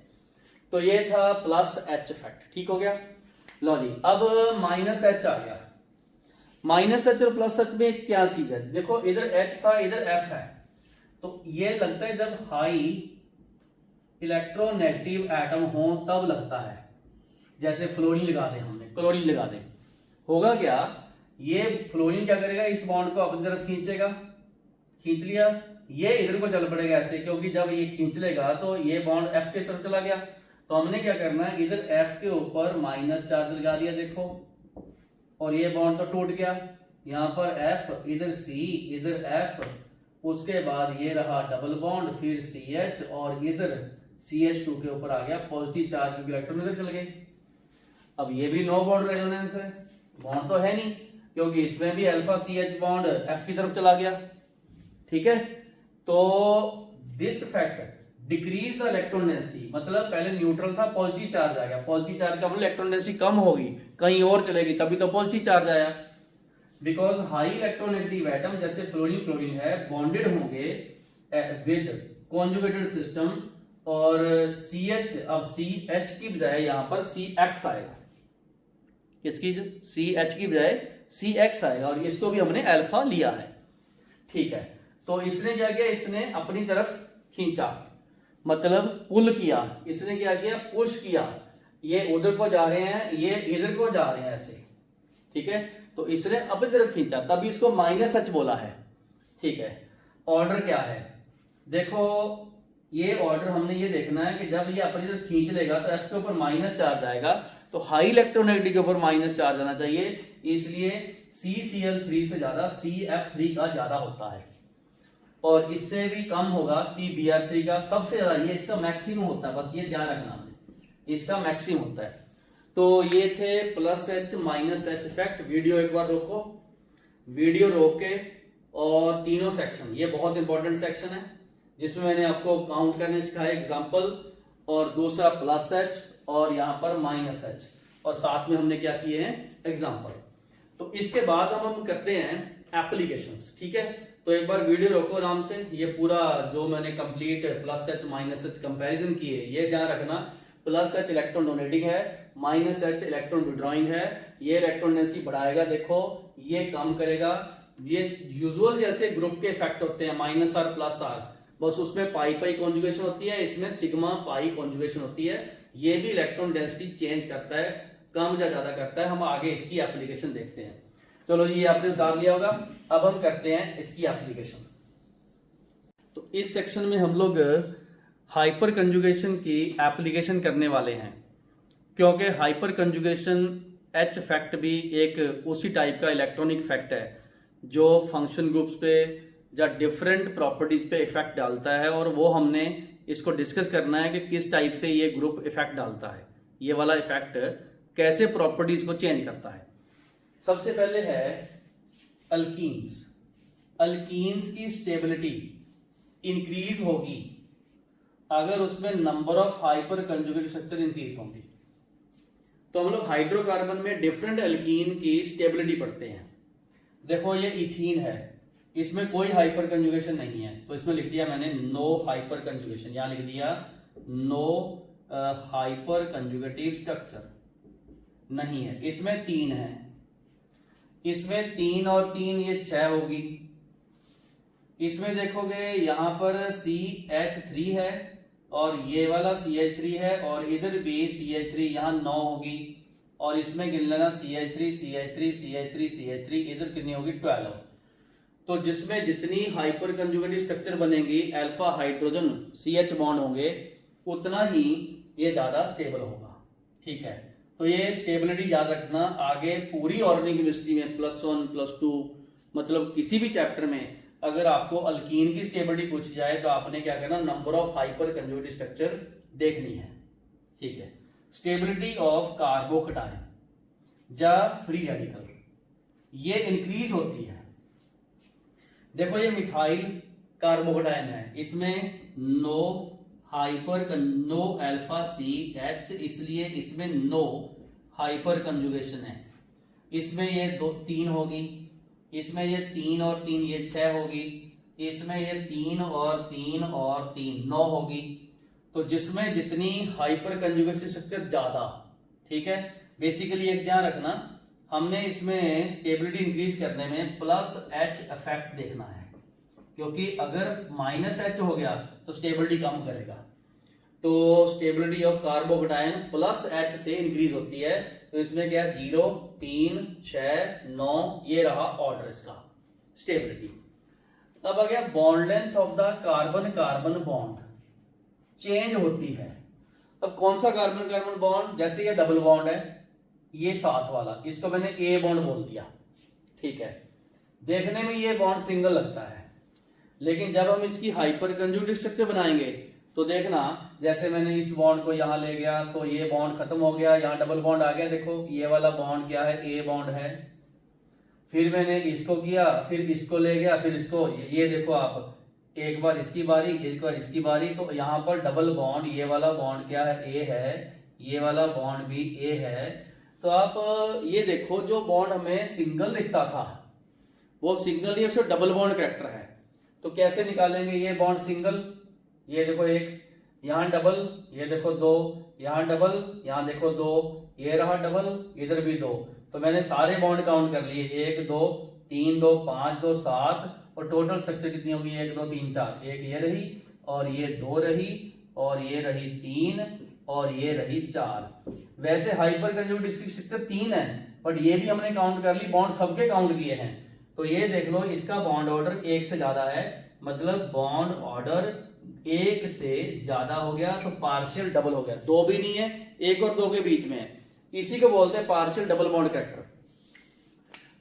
S1: तो ये था +H इफेक्ट, ठीक हो गया। लो जी, अब -H आ गया। -H और +H में क्या चीज है, देखो इधर H था, इधर F है, तो ये लगता है जब हाई इलेक्ट्रोनेगेटिव एटम हो तब लगता है। जैसे फ्लोरीन लगा दें हमने, क्लोरीन लगा दें, होगा क्या, ये फ्लोरीन क्या करेगा, इस बॉन्ड को अपनी तरफ खींचेगा, खींच लिया, ये इधर को चल पड़ेगा ऐसे, क्योंकि जब ये खींच लेगा तो ये बॉन्ड F की तरफ चला गया। तो हमने क्या करना है, इधर F के ऊपर माइनस चार्ज लगा दिया, देखो, और ये बॉन्ड तो टूट गया। यहाँ पर F, इधर C, इधर F, उसके बाद ये रहा डबल बॉन्ड, फिर CH, और इधर CH2 के ऊपर आ गया पॉजिटिव चार्ज, क्योंकि इलेक्ट्रॉन इधर चल गए। अब ये भी नो बॉन्ड रेजोनेंस है, बॉन्ड तो है नहीं, क्योंकि इसमें भी अल्फा CH बॉन्ड F की तरफ चला गया, ठीक है। तो this effect decrease the electron density, मतलब पहले न्यूट्रल था, पॉजिटिव चार्ज आ गया, पॉजिटिव चार्ज का मतलब इलेक्ट्रॉन डेंसिटी कम होगी, कहीं और चलेगी, तभी तो पॉजिटिव चार्ज आया। बिकॉज हाई इलेक्ट्रोनेगेटिव एटम जैसे फ्लोरीन, क्लोरीन है, बॉन्डेड होंगे विद कॉन्जुगेटेड सिस्टम, और CH, अब CH की बजाय यहां पर CX आएगा, किसकी, CH की बजाय CX आएगा, और इसको भी हमने अल्फा लिया है, ठीक है। तो इसने क्या किया, इसने अपनी तरफ खींचा, मतलब पुल किया, इसने क्या किया, पुश किया, ये उधर को जा रहे हैं, ये इधर को जा रहे हैं ऐसे, ठीक है। तो इसने अपनी तरफ खींचा, तभी इसको -H बोला है, ठीक है। ऑर्डर क्या है, देखो ये ऑर्डर हमने ये देखना है कि जब ये अपनी तरफ खींच लेगा तो F के ऊपर माइनस चार्ज आएगा, तो हाई इलेक्ट्रोनेगेटिव के ऊपर माइनस चार्ज आना चाहिए, इसलिए CCl3 से ज्यादा CF3 का ज्यादा होता है, और इससे भी कम होगा CBr3 का, सबसे ज्यादा ये इसका मैक्सिमम होता है, बस ये ध्यान रखना, इसका मैक्सिमम होता है। तो ये थे +H -H इफेक्ट। वीडियो एक बार रोको, वीडियो रोक के, और तीनों सेक्शन, ये बहुत इंपॉर्टेंट सेक्शन है जिसमें मैंने आपको काउंट करने सिखाया एग्जांपल, और दूसरा +H, और यहाँ पर -H, और साथ में हमने क्या किए हैं, एग्जांपल। तो इसके बाद हम करते हैं एप्लीकेशंस, ठीक है। तो एक बार वीडियो रोको आराम से, ये पूरा जो मैंने कंप्लीट +H -H कंपैरिजन किए, ये ध्यान रखना, +H इलेक्ट्रॉन डोनेटिंग है, -H इलेक्ट्रॉन विड्रॉइंग है, ये इलेक्ट्रॉन डेंसिटी बढ़ाएगा, देखो ये कम करेगा। ये यूजुअल जैसे ग्रुप के इफेक्ट होते हैं -R +R, बस उसमें पाई कॉन्जुगेशन होती है, इसमें सिग्मा पाई कॉन्जुगेशन होती है। ये भी इलेक्ट्रॉन डेंसिटी चेंज करता है, कम या ज्यादा करता है। हम आगे इसकी एप्लीकेशन देखते हैं। चलो ये आपने उतार लिया होगा, अब हम करते हैं इसकी एप्लीकेशन। तो इस सेक्शन में हम लोग हाइपर कंजुगेशन की एप्लीकेशन करने वाले हैं, क्योंकि हाइपर कंजुगेशन H इफेक्ट भी एक उसी टाइप का इलेक्ट्रॉनिक इफेक्ट है जो फंक्शन ग्रुप्स पे या डिफरेंट प्रॉपर्टीज पे इफेक्ट डालता है, और वो हमने इसको डिस्कस करना है कि किस टाइप से ये ग्रुप इफेक्ट डालता है, ये वाला इफेक्ट कैसे प्रॉपर्टीज को चेंज करता है। सबसे पहले है अल्कीन्स। अल्कीन्स की स्टेबिलिटी इंक्रीज होगी अगर उसमें number of hyper conjugate structure increase होंगी। तो हम लोग हाइड्रोकार्बन में डिफरेंट अल्कीन की स्टेबिलिटी पढ़ते हैं। देखो ये इथीन है, इसमें कोई हाइपर कंजुगेशन नहीं है, तो इसमें लिख दिया मैंने नो हाइपर कंजुगेशन, यहां लिख दिया नो हाइपर कंजुगेटिव स्ट्रक्चर नहीं है। इसमें 3 है, इसमें 3 और 3 ये 6 होगी। इसमें देखोगे यहां पर CH3 है और ये वाला CH3 है और इधर भी CH3, यहां 9 होगी और इसमें गिन लेना CH3 CH3 CH3 CH3, इधर कितनी होगी 12। तो जिसमें जितनी हाइपर कंजुगेटेड स्ट्रक्चर बनेगी अल्फा हाइड्रोजन CH बॉन्ड होंगे उतना ही ये ज्यादा स्टेबल होगा। ठीक है, तो ये स्टेबिलिटी याद रखना। आगे पूरी ऑर्गेनिक केमिस्ट्री में +1 +2 मतलब किसी भी चैप्टर में अगर आपको अल्कीन की स्टेबिलिटी पूछी जाए तो आपने क्या करना, number of hyper conjugated structure देखनी है। ठीक है, स्टेबिलिटी ऑफ कार्बोकटायन या फ्री रेडिकल ये इंक्रीज होती है। देखो ये मिथाइल कार्बोकटायन है, इसमें नो अल्फा CH, इसलिए इसमें नो हाइपर कंजुगेशन है। इसमें ये 3 होगी, इसमें ये 3 और 3 ये 6 होगी, इसमें ये 3 और 3 और 3 9 होगी। तो जिसमें जितनी हाइपर कंजुगेशन स्ट्रक्चर ज्यादा, ठीक है, बेसिकली एक ध्यान रखना, हमने इसमें स्टेबिलिटी इंक्रीज करने में +H इफेक्ट देखना है, क्योंकि अगर -H हो गया तो स्टेबिलिटी कम करेगा। तो स्टेबिलिटी ऑफ कार्बोकटायन +H से इंक्रीज होती है। तो इसमें क्या 0 3 6 9 ये रहा ऑर्डर इसका स्टेबिलिटी। अब आ गया bond length of the carbon carbon bond change होती है। अब कौन सा कार्बन कार्बन बॉन्ड, जैसे ये डबल बॉन्ड है, ये साथ वाला, इसको मैंने A बॉन्ड बोल दिया। ठीक है, देखने में ये बॉन्ड सिंगल लगता है, लेकिन जब हम इसकी हाइपर कंजुगेटेड स्ट्रक्चर बनाएंगे तो देखना, जैसे मैंने इस बॉन्ड को यहां ले गया तो ये बॉन्ड खत्म हो गया, यहां डबल बॉन्ड आ गया। देखो ये वाला बॉन्ड क्या है, A बॉन्ड है। फिर मैंने इसको किया, फिर इसको ले गया, फिर इसको, ये देखो आप, एक बार इसकी बारी, एक बार इसकी बारी, तो यहाँ पर डबल बॉन्ड, ये वाला बॉन्ड क्या है, A है, ये वाला बॉन्ड भी A है। तो आप ये देखो, जो बॉन्ड हमें सिंगल दिखता था वो सिंगल ही, उसको डबल बॉन्ड कैरेक्टर है। तो कैसे निकालेंगे ये बॉन्ड सिंगल, ये देखो एक, यहां डबल, ये देखो 2, यहां डबल, यहां देखो 2, ये रहा डबल, इधर भी 2। तो मैंने सारे बॉन्ड काउंट कर लिए, 1 2 3 2 5 2 7, और टोटल स्ट्रक्चर कितनी होगी 1 2 3 4, एक ये रही और ये 2 रही और ये रही 3 और ये रही 4। वैसे हाइपर कंजुगेटेड स्ट्रक्चर 3 है, बट ये भी हमने काउंट कर ली, बॉन्ड सबके काउंट किए हैं। तो ये देख लो, इसका बॉन्ड ऑर्डर 1 से ज्यादा है, मतलब बॉन्ड ऑर्डर 1 से ज्यादा हो गया तो पार्शियल डबल हो गया। 2 भी नहीं है, 1 और 2 के बीच में है, इसी को बोलते हैं पार्शियल डबल बॉन्ड कैरेक्टर।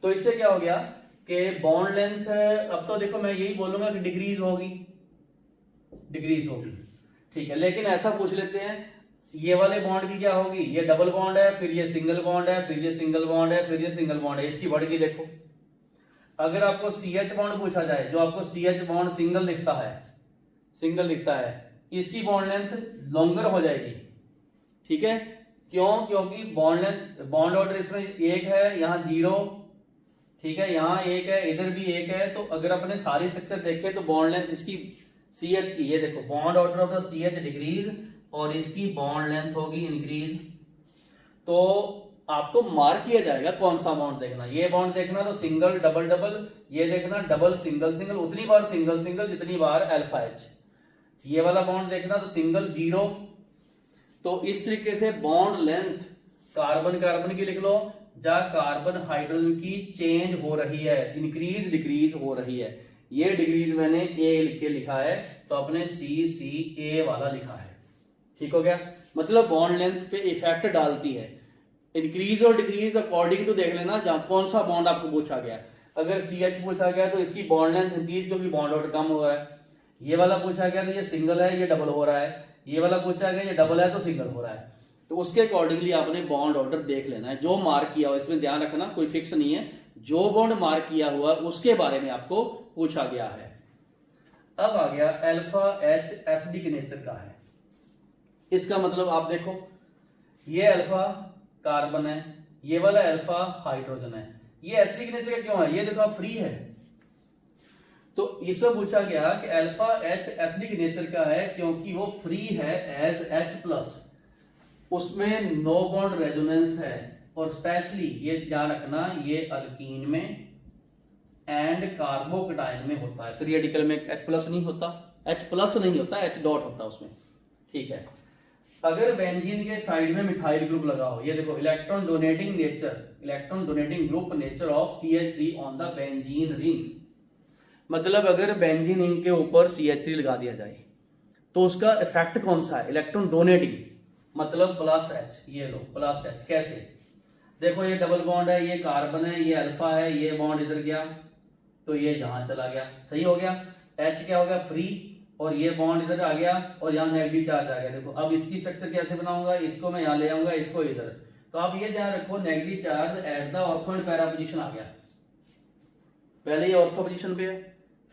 S1: तो इससे क्या हो गया कि बॉन्ड लेंथ, अब तो देखो मैं यही बोलूंगा कि डिक्रीज होगी, ठीक है। लेकिन ऐसा पूछ लेते हैं, ये वाले बॉन्ड की क्या होगी, ये डबल बॉन्ड है, फिर ये सिंगल बॉन्ड है, फिर ये सिंगल बॉन्ड है, फिर ये सिंगल बॉन्ड है, इसकी बढ़ गई। देखो अगर आपको CH बॉन्ड पूछा जाए, जो आपको CH बॉन्ड सिंगल दिखता है, इसकी बॉन्ड लेंथ लॉन्गर हो जाएगी। ठीक है, क्यों, क्योंकि बॉन्ड लेंथ, बॉन्ड ऑर्डर इसमें 1 है, यहाँ 0, ठीक है, यहाँ 1 है, इधर भी 1 है। तो अगर अपने सारी स्ट्रक्चर देखें तो बॉन्ड लेंथ इसकी CH की, ये देखो bond order of the CH decrease और इसकी बॉन्ड लेंथ होगी इंक्रीज। तो आपको मार्क किया जाएगा कौन सा बॉन्ड देखना, ये बॉन्ड देखना तो सिंगल डबल डबल, ये देखना डबल सिंगल सिंगल, उतनी बार सिंगल सिंगल जितनी बार अल्फा H। ये वाला बॉन्ड देखना तो सिंगल 0। तो इस तरीके से बॉन्ड लेंथ कार्बन कार्बन की लिख लो, या कार्बन हाइड्रोजन की चेंज हो रही है, इंक्रीज डिक्रीज हो रही है। ये डिक्रीज मैंने A लिख के लिखा है, तो अपने CA वाला लिखा है। ठीक हो गया, मतलब बॉन्ड लेंथ पे इफेक्ट डालती है। इंक्रीज और डिक्रीज अकॉर्डिंग टू देख लेना जहां कौन सा बॉन्ड आपको पूछा गया। अगर CH पूछा गया तो इसकी बॉन्ड लेंथ इंक्रीज, क्योंकि बॉन्ड ऑर्डर कम हो रहा है। ये वाला पूछा गया तो ये सिंगल है, ये डबल हो रहा है। ये वाला पूछा गया, ये डबल है तो सिंगल हो रहा है। तो उसके अकॉर्डिंगली आपने बॉन्ड ऑर्डर देख लेना है, जो मार्क किया हुआ, इसमें ध्यान रखना कोई फिक्स नहीं है, जो बॉन्ड मार्क किया हुआ उसके बारे में आपको पूछा गया है। अब आ गया अल्फा H एसिडिक नेचर का है। इसका मतलब आप देखो, ये अल्फा कार्बन है, ये वाला अल्फा हाइड्रोजन है, ये एसिडिक नेचर का क्यों है, ये देखो फ्री है। तो इससे पूछा गया कि अल्फा H एसिडिक नेचर का है क्योंकि वो फ्री है एज H+, उसमें नो बॉन्ड रेजोनेंस है और स्पेशली ये ध्यान रखना ये अल्कीन में एंड कार्बोकेटाइन में होता है। फ्री रेडिकल में H प्लस नहीं होता, H प्लस नहीं होता, H डॉट होता है उसमें। ठीक है, अगर बेंजीन के साइड में मिथाइल ग्रुप लगा हो, ये देखो electron donating group nature of CH3 on the benzene ring, मतलब अगर बेंजीन रिंग के ऊपर CH3 लगा दिया जाए तो उसका इफेक्ट कौन सा है? इलेक्ट्रॉन डोनेटिंग, मतलब प्लस H। ये लो प्लस H कैसे? देखो ये डबल बॉन्ड है, ये कार्बन है, ये अल्फा है, ये बॉन्ड इधर गया तो ये यहां चला गया, सही हो गया। H क्या हो गया? फ्री, और ये बॉन्ड इधर आ गया और यहाँ नेगेटिव चार्ज आ गया। देखो अब इसकी स्ट्रक्चर कैसे बनाऊंगा, इसको मैं यहाँ ले आऊंगा, इसको इधर। तो आप ये ध्यान रखो negative charge at the ortho and para position आ गया। पहले ये ऑर्थो पोजीशन पे है,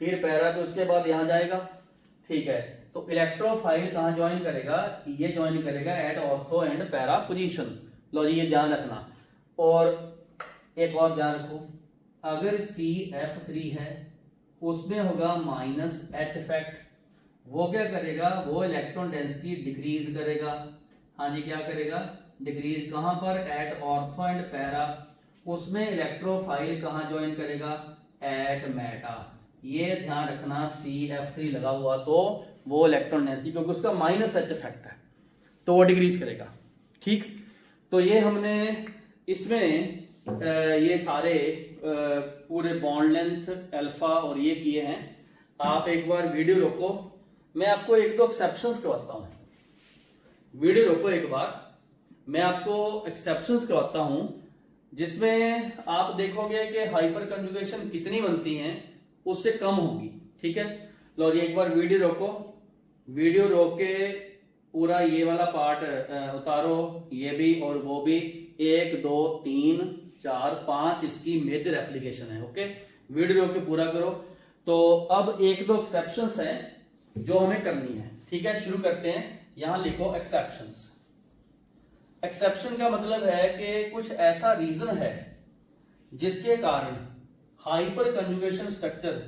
S1: फिर पैरा पे, उसके बाद यहाँ जाएगा। ठीक है, तो इलेक्ट्रोफाइल कहाँ ज्वाइन करेगा? ये ज्वाइन करेगा at ortho and para position. लो जी ये ध्यान रखना। और एक और ध्यान रखो, अगर CF3 है उसमें होगा माइनस H इफेक्ट, वो क्या करेगा? वो इलेक्ट्रॉन डेंसिटी डिक्रीज करेगा। हाँ जी, क्या करेगा? डिक्रीज। कहां पर? At ortho and para. उसमें इलेक्ट्रोफाइल कहां ज्वाइन करेगा? At meta. ये ध्यान रखना, CF3 लगा हुआ तो वो इलेक्ट्रॉन डेंसिटी, क्योंकि उसका माइनस H इफेक्ट है तो वो डिक्रीज करेगा। ठीक, तो ये हमने इसमें ये सारे पूरे बॉन्ड लेंथ अल्फा और ये किए हैं। आप एक बार वीडियो रोको, मैं आपको एक दो एक्सेप्शंस करवाता हूं। वीडियो रोको एक बार, मैं आपको एक्सेप्शंस करवाता हूं जिसमें आप देखोगे कि हाइपर कंजुगेशन कितनी बनती हैं उससे कम होगी। ठीक है, लो जी एक बार वीडियो रोको, वीडियो रोक के पूरा ये वाला पार्ट उतारो, ये भी और वो भी, 1 2 3 4 5 इसकी मेजर एप्लीकेशन है। ओके, वीडियो रोक के पूरा करो। तो अब एक दो एक्सेप्शंस हैं जो हमें करनी है। ठीक है, शुरू करते हैं। यहां लिखो एक्सेप्शंस। एक्सेप्शन का मतलब है कि कुछ ऐसा रीजन है जिसके कारण हाइपर कंजुगेशन स्ट्रक्चर,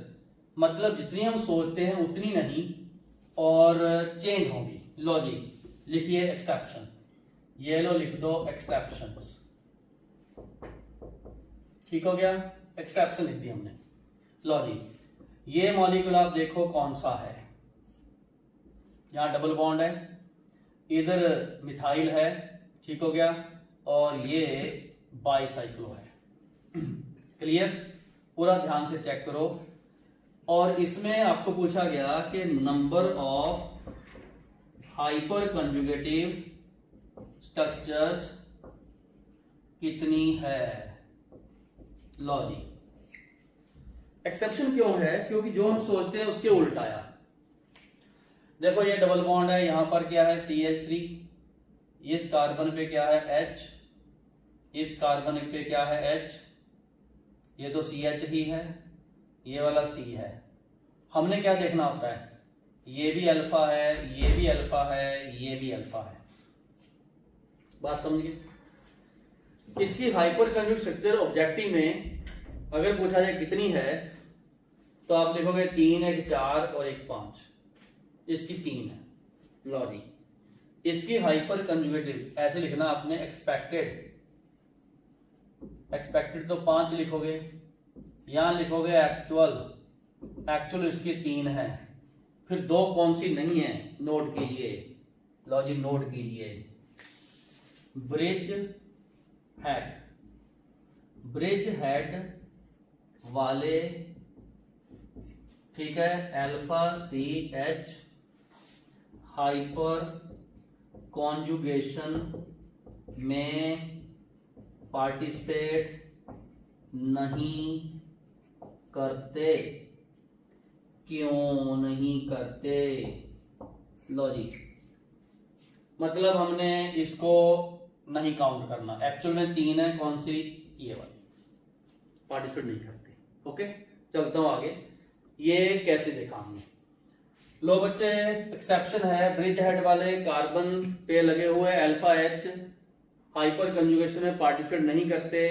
S1: मतलब जितनी हम सोचते हैं उतनी नहीं और चेंज होगी। लो जी लिखिए एक्सेप्शन, ये लो लिख दो एक्सेप्शंस। ठीक हो गया, एक्सेप्शन लिख दी हमने। लो जी ये मॉलिक्यूल आप देखो कौन सा है, यहां डबल बॉन्ड है, इधर मिथाइल है। ठीक हो गया, और ये बाइसाइक्लो है। क्लियर, पूरा ध्यान से चेक करो। और इसमें आपको पूछा गया कि number of hyper conjugative structures कितनी है। लो जी एक्सेप्शन क्यों है? क्योंकि जो हम सोचते हैं उसके उल्टा आया। देखो ये डबल बॉन्ड है, यहां पर क्या है? CH3, इस कार्बन पे क्या है? H, इस कार्बन पे क्या है? H, ये तो CH ही है, ये वाला C है। हमने क्या देखना होता है? ये भी अल्फा है, ये भी अल्फा है, ये भी अल्फा है। बात समझिए। इसकी हाइपर कंजुगेट स्ट्रक्चर ऑब्जेक्टिव में अगर पूछा जाए कितनी है तो आप लिखोगे 3, 1 4 और 1 5। इसकी 3 है। लो जी इसकी हाइपर कंजुगेटिव ऐसे लिखना आपने, एक्सपेक्टेड तो 5 लिखोगे, यहां लिखोगे एक्चुअल इसकी 3 है, फिर 2 कौन सी नहीं है नोट कीजिए। लो जी नोट कीजिए, ब्रिज हेड वाले, ठीक है, अल्फा CH हाइपर कॉन्जुगेशन में पार्टिसिपेट नहीं करते। क्यों नहीं करते? लो जी मतलब हमने इसको नहीं काउंट करना, एक्चुअल में 3 है, कौन सी? ये वाली, पार्टिसिपेट नहीं करते। ओके चलता हूं आगे, ये कैसे देखा हमने। लो बच्चे एक्सेप्शन है, ब्रिज हेड वाले कार्बन पे लगे हुए अल्फा H हाइपर कंजुगेशन में पार्टिसिपेट नहीं करते।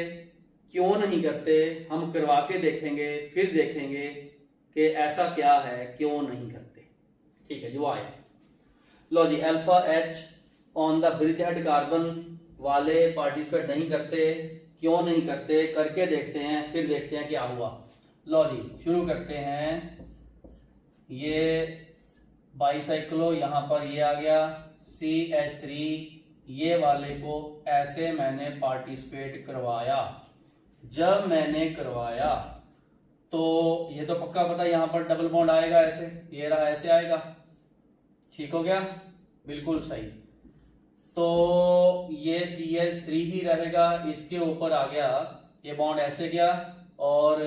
S1: क्यों नहीं करते? हम करवा के देखेंगे, फिर देखेंगे कि ऐसा क्या है क्यों नहीं करते। ठीक है, जो आया। लो जी alpha H on the bridge head carbon वाले पार्टिसिपेट नहीं करते, क्यों नहीं करते, करके देखते हैं, फिर देखते हैं क्या हुआ। लो जी शुरू करते हैं। ये बाईसाइक्लो यहाँ पर ये आ गया CH3, ये वाले को ऐसे मैंने पार्टिसिपेट करवाया। जब मैंने करवाया तो ये तो पक्का पता यहाँ पर डबल बॉन्ड आएगा, ऐसे ये रहा, ऐसे आएगा। ठीक हो गया, बिल्कुल सही। तो ये CH3 ही रहेगा, इसके ऊपर आ गया ये बॉन्ड ऐसे गया और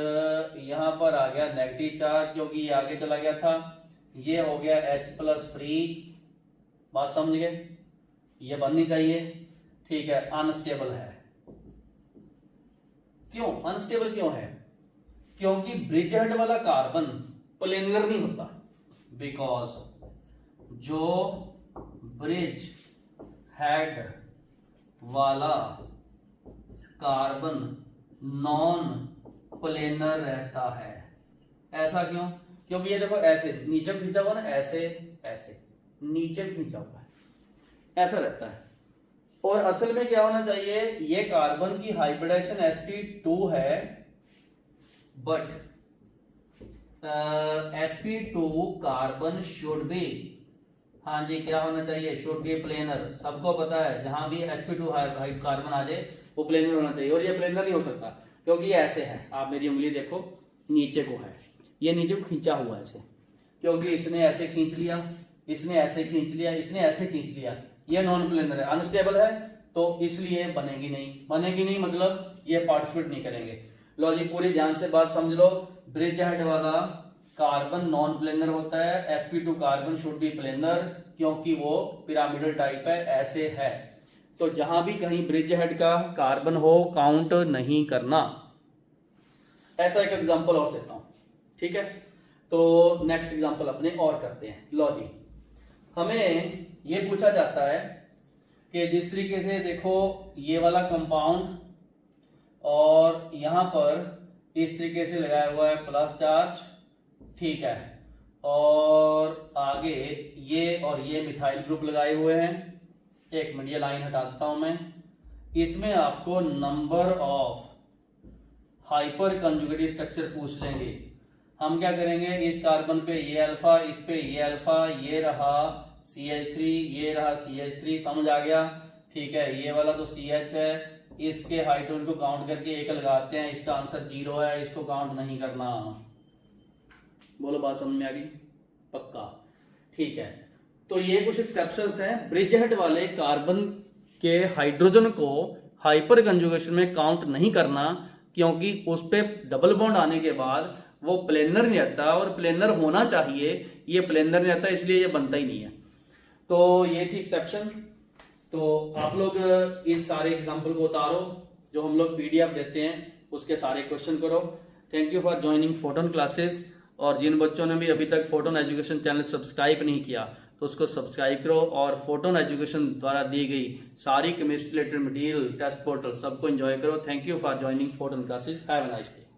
S1: यहाँ पर आ गया नेगेटिव चार्ज क्योंकि ये आगे चला गया था। ये हो गया H+ फ्री, बात समझ गए, ये बननी चाहिए। ठीक है, अनस्टेबल है। क्यों अनस्टेबल क्यों है? क्योंकि ब्रिज हेड वाला कार्बन प्लेनर नहीं होता, बिकॉज जो ब्रिज हेड वाला कार्बन नॉन प्लेनर रहता है। ऐसा क्यों? क्योंकि ये देखो ऐसे नीचे खींचा हुआ ना, ऐसे ऐसे नीचे खींचा हुआ है, ऐसा रहता है। और असल में क्या होना चाहिए, ये कार्बन की हाइब्रिडाइजेशन sp2 है, but sp2 carbon should be, हाँ जी क्या होना चाहिए, शुड बी प्लेनर। सबको पता है जहां भी sp2 कार्बन आ जाए वो प्लेनर होना चाहिए, और ये प्लेनर नहीं हो सकता क्योंकि ये ऐसे है। आप मेरी उंगली देखो, नीचे को है, ये नीचे को खींचा हुआ है ऐसे, क्योंकि इसने ऐसे खींच लिया, इसने ऐसे खींच लिया, इसने ऐसे खींच लिया, ये नॉन प्लेनर है, अनस्टेबल है, तो इसलिए बनेगी नहीं। बनेगी नहीं मतलब ये पार्टिसिपेट नहीं करेंगे। लो जी पूरी ध्यान से बात समझ लो, ब्रिज हेड वाला कार्बन नॉन प्लेनर होता है, sp2 carbon should be planar क्योंकि वो पिरामिडल टाइप है, ऐसे है। तो जहां भी कहीं ब्रिज हेड का कार्बन हो काउंट नहीं करना। ऐसा एक एग्जांपल और देता हूं, ठीक है। तो नेक्स्ट एग्जांपल अपने और करते हैं। लो जी हमें ये पूछा जाता है कि जिस तरीके से देखो ये वाला कंपाउंड और यहां पर इस तरीके से लगाया हुआ है प्लस चार्ज, ठीक है, और आगे ये और ये मिथाइल ग्रुप लगाए हुए हैं। एक मिनट ये लाइन हटा देता हूं मैं। इसमें आपको number of hyper conjugative structure पूछ लेंगे। हम क्या करेंगे, इस कार्बन पे ये अल्फा, इस पे ये अल्फा, ये रहा CH3, ये रहा CH3, समझ आ गया, ठीक है। ये वाला तो CH है, इसके हाइड्रोजन को काउंट करके एक लगाते हैं, इसका आंसर 0 है, इसको काउंट नहीं करना। बोलो बात समझ में आ गई? पक्का, ठीक है। तो ये कुछ एक्सेप्शंस हैं, ब्रिज हेड वाले कार्बन के हाइड्रोजन को हाइपर कंजुगेशन में काउंट नहीं करना क्योंकि उस पे डबल बॉन्ड आने के बाद वो प्लेनर नहीं आता, और प्लेनर होना चाहिए, ये प्लेनर नहीं आता, इसलिए ये बनता ही नहीं है। तो ये थी एक्सेप्शन। तो आप लोग इस सारे एग्जाम्पल को उतारो, जो हम लोग PDF देते हैं उसके सारे क्वेश्चन करो। Thank you for joining Photon classes. और जिन बच्चों ने भी अभी तक फोटोन एजुकेशन चैनल सब्सक्राइब नहीं किया तो उसको सब्सक्राइब करो, और फोटोन एजुकेशन द्वारा दी गई सारी chemistry related material, test portal सबको एंजॉय करो। Thank you for joining Photon classes. Have a nice day.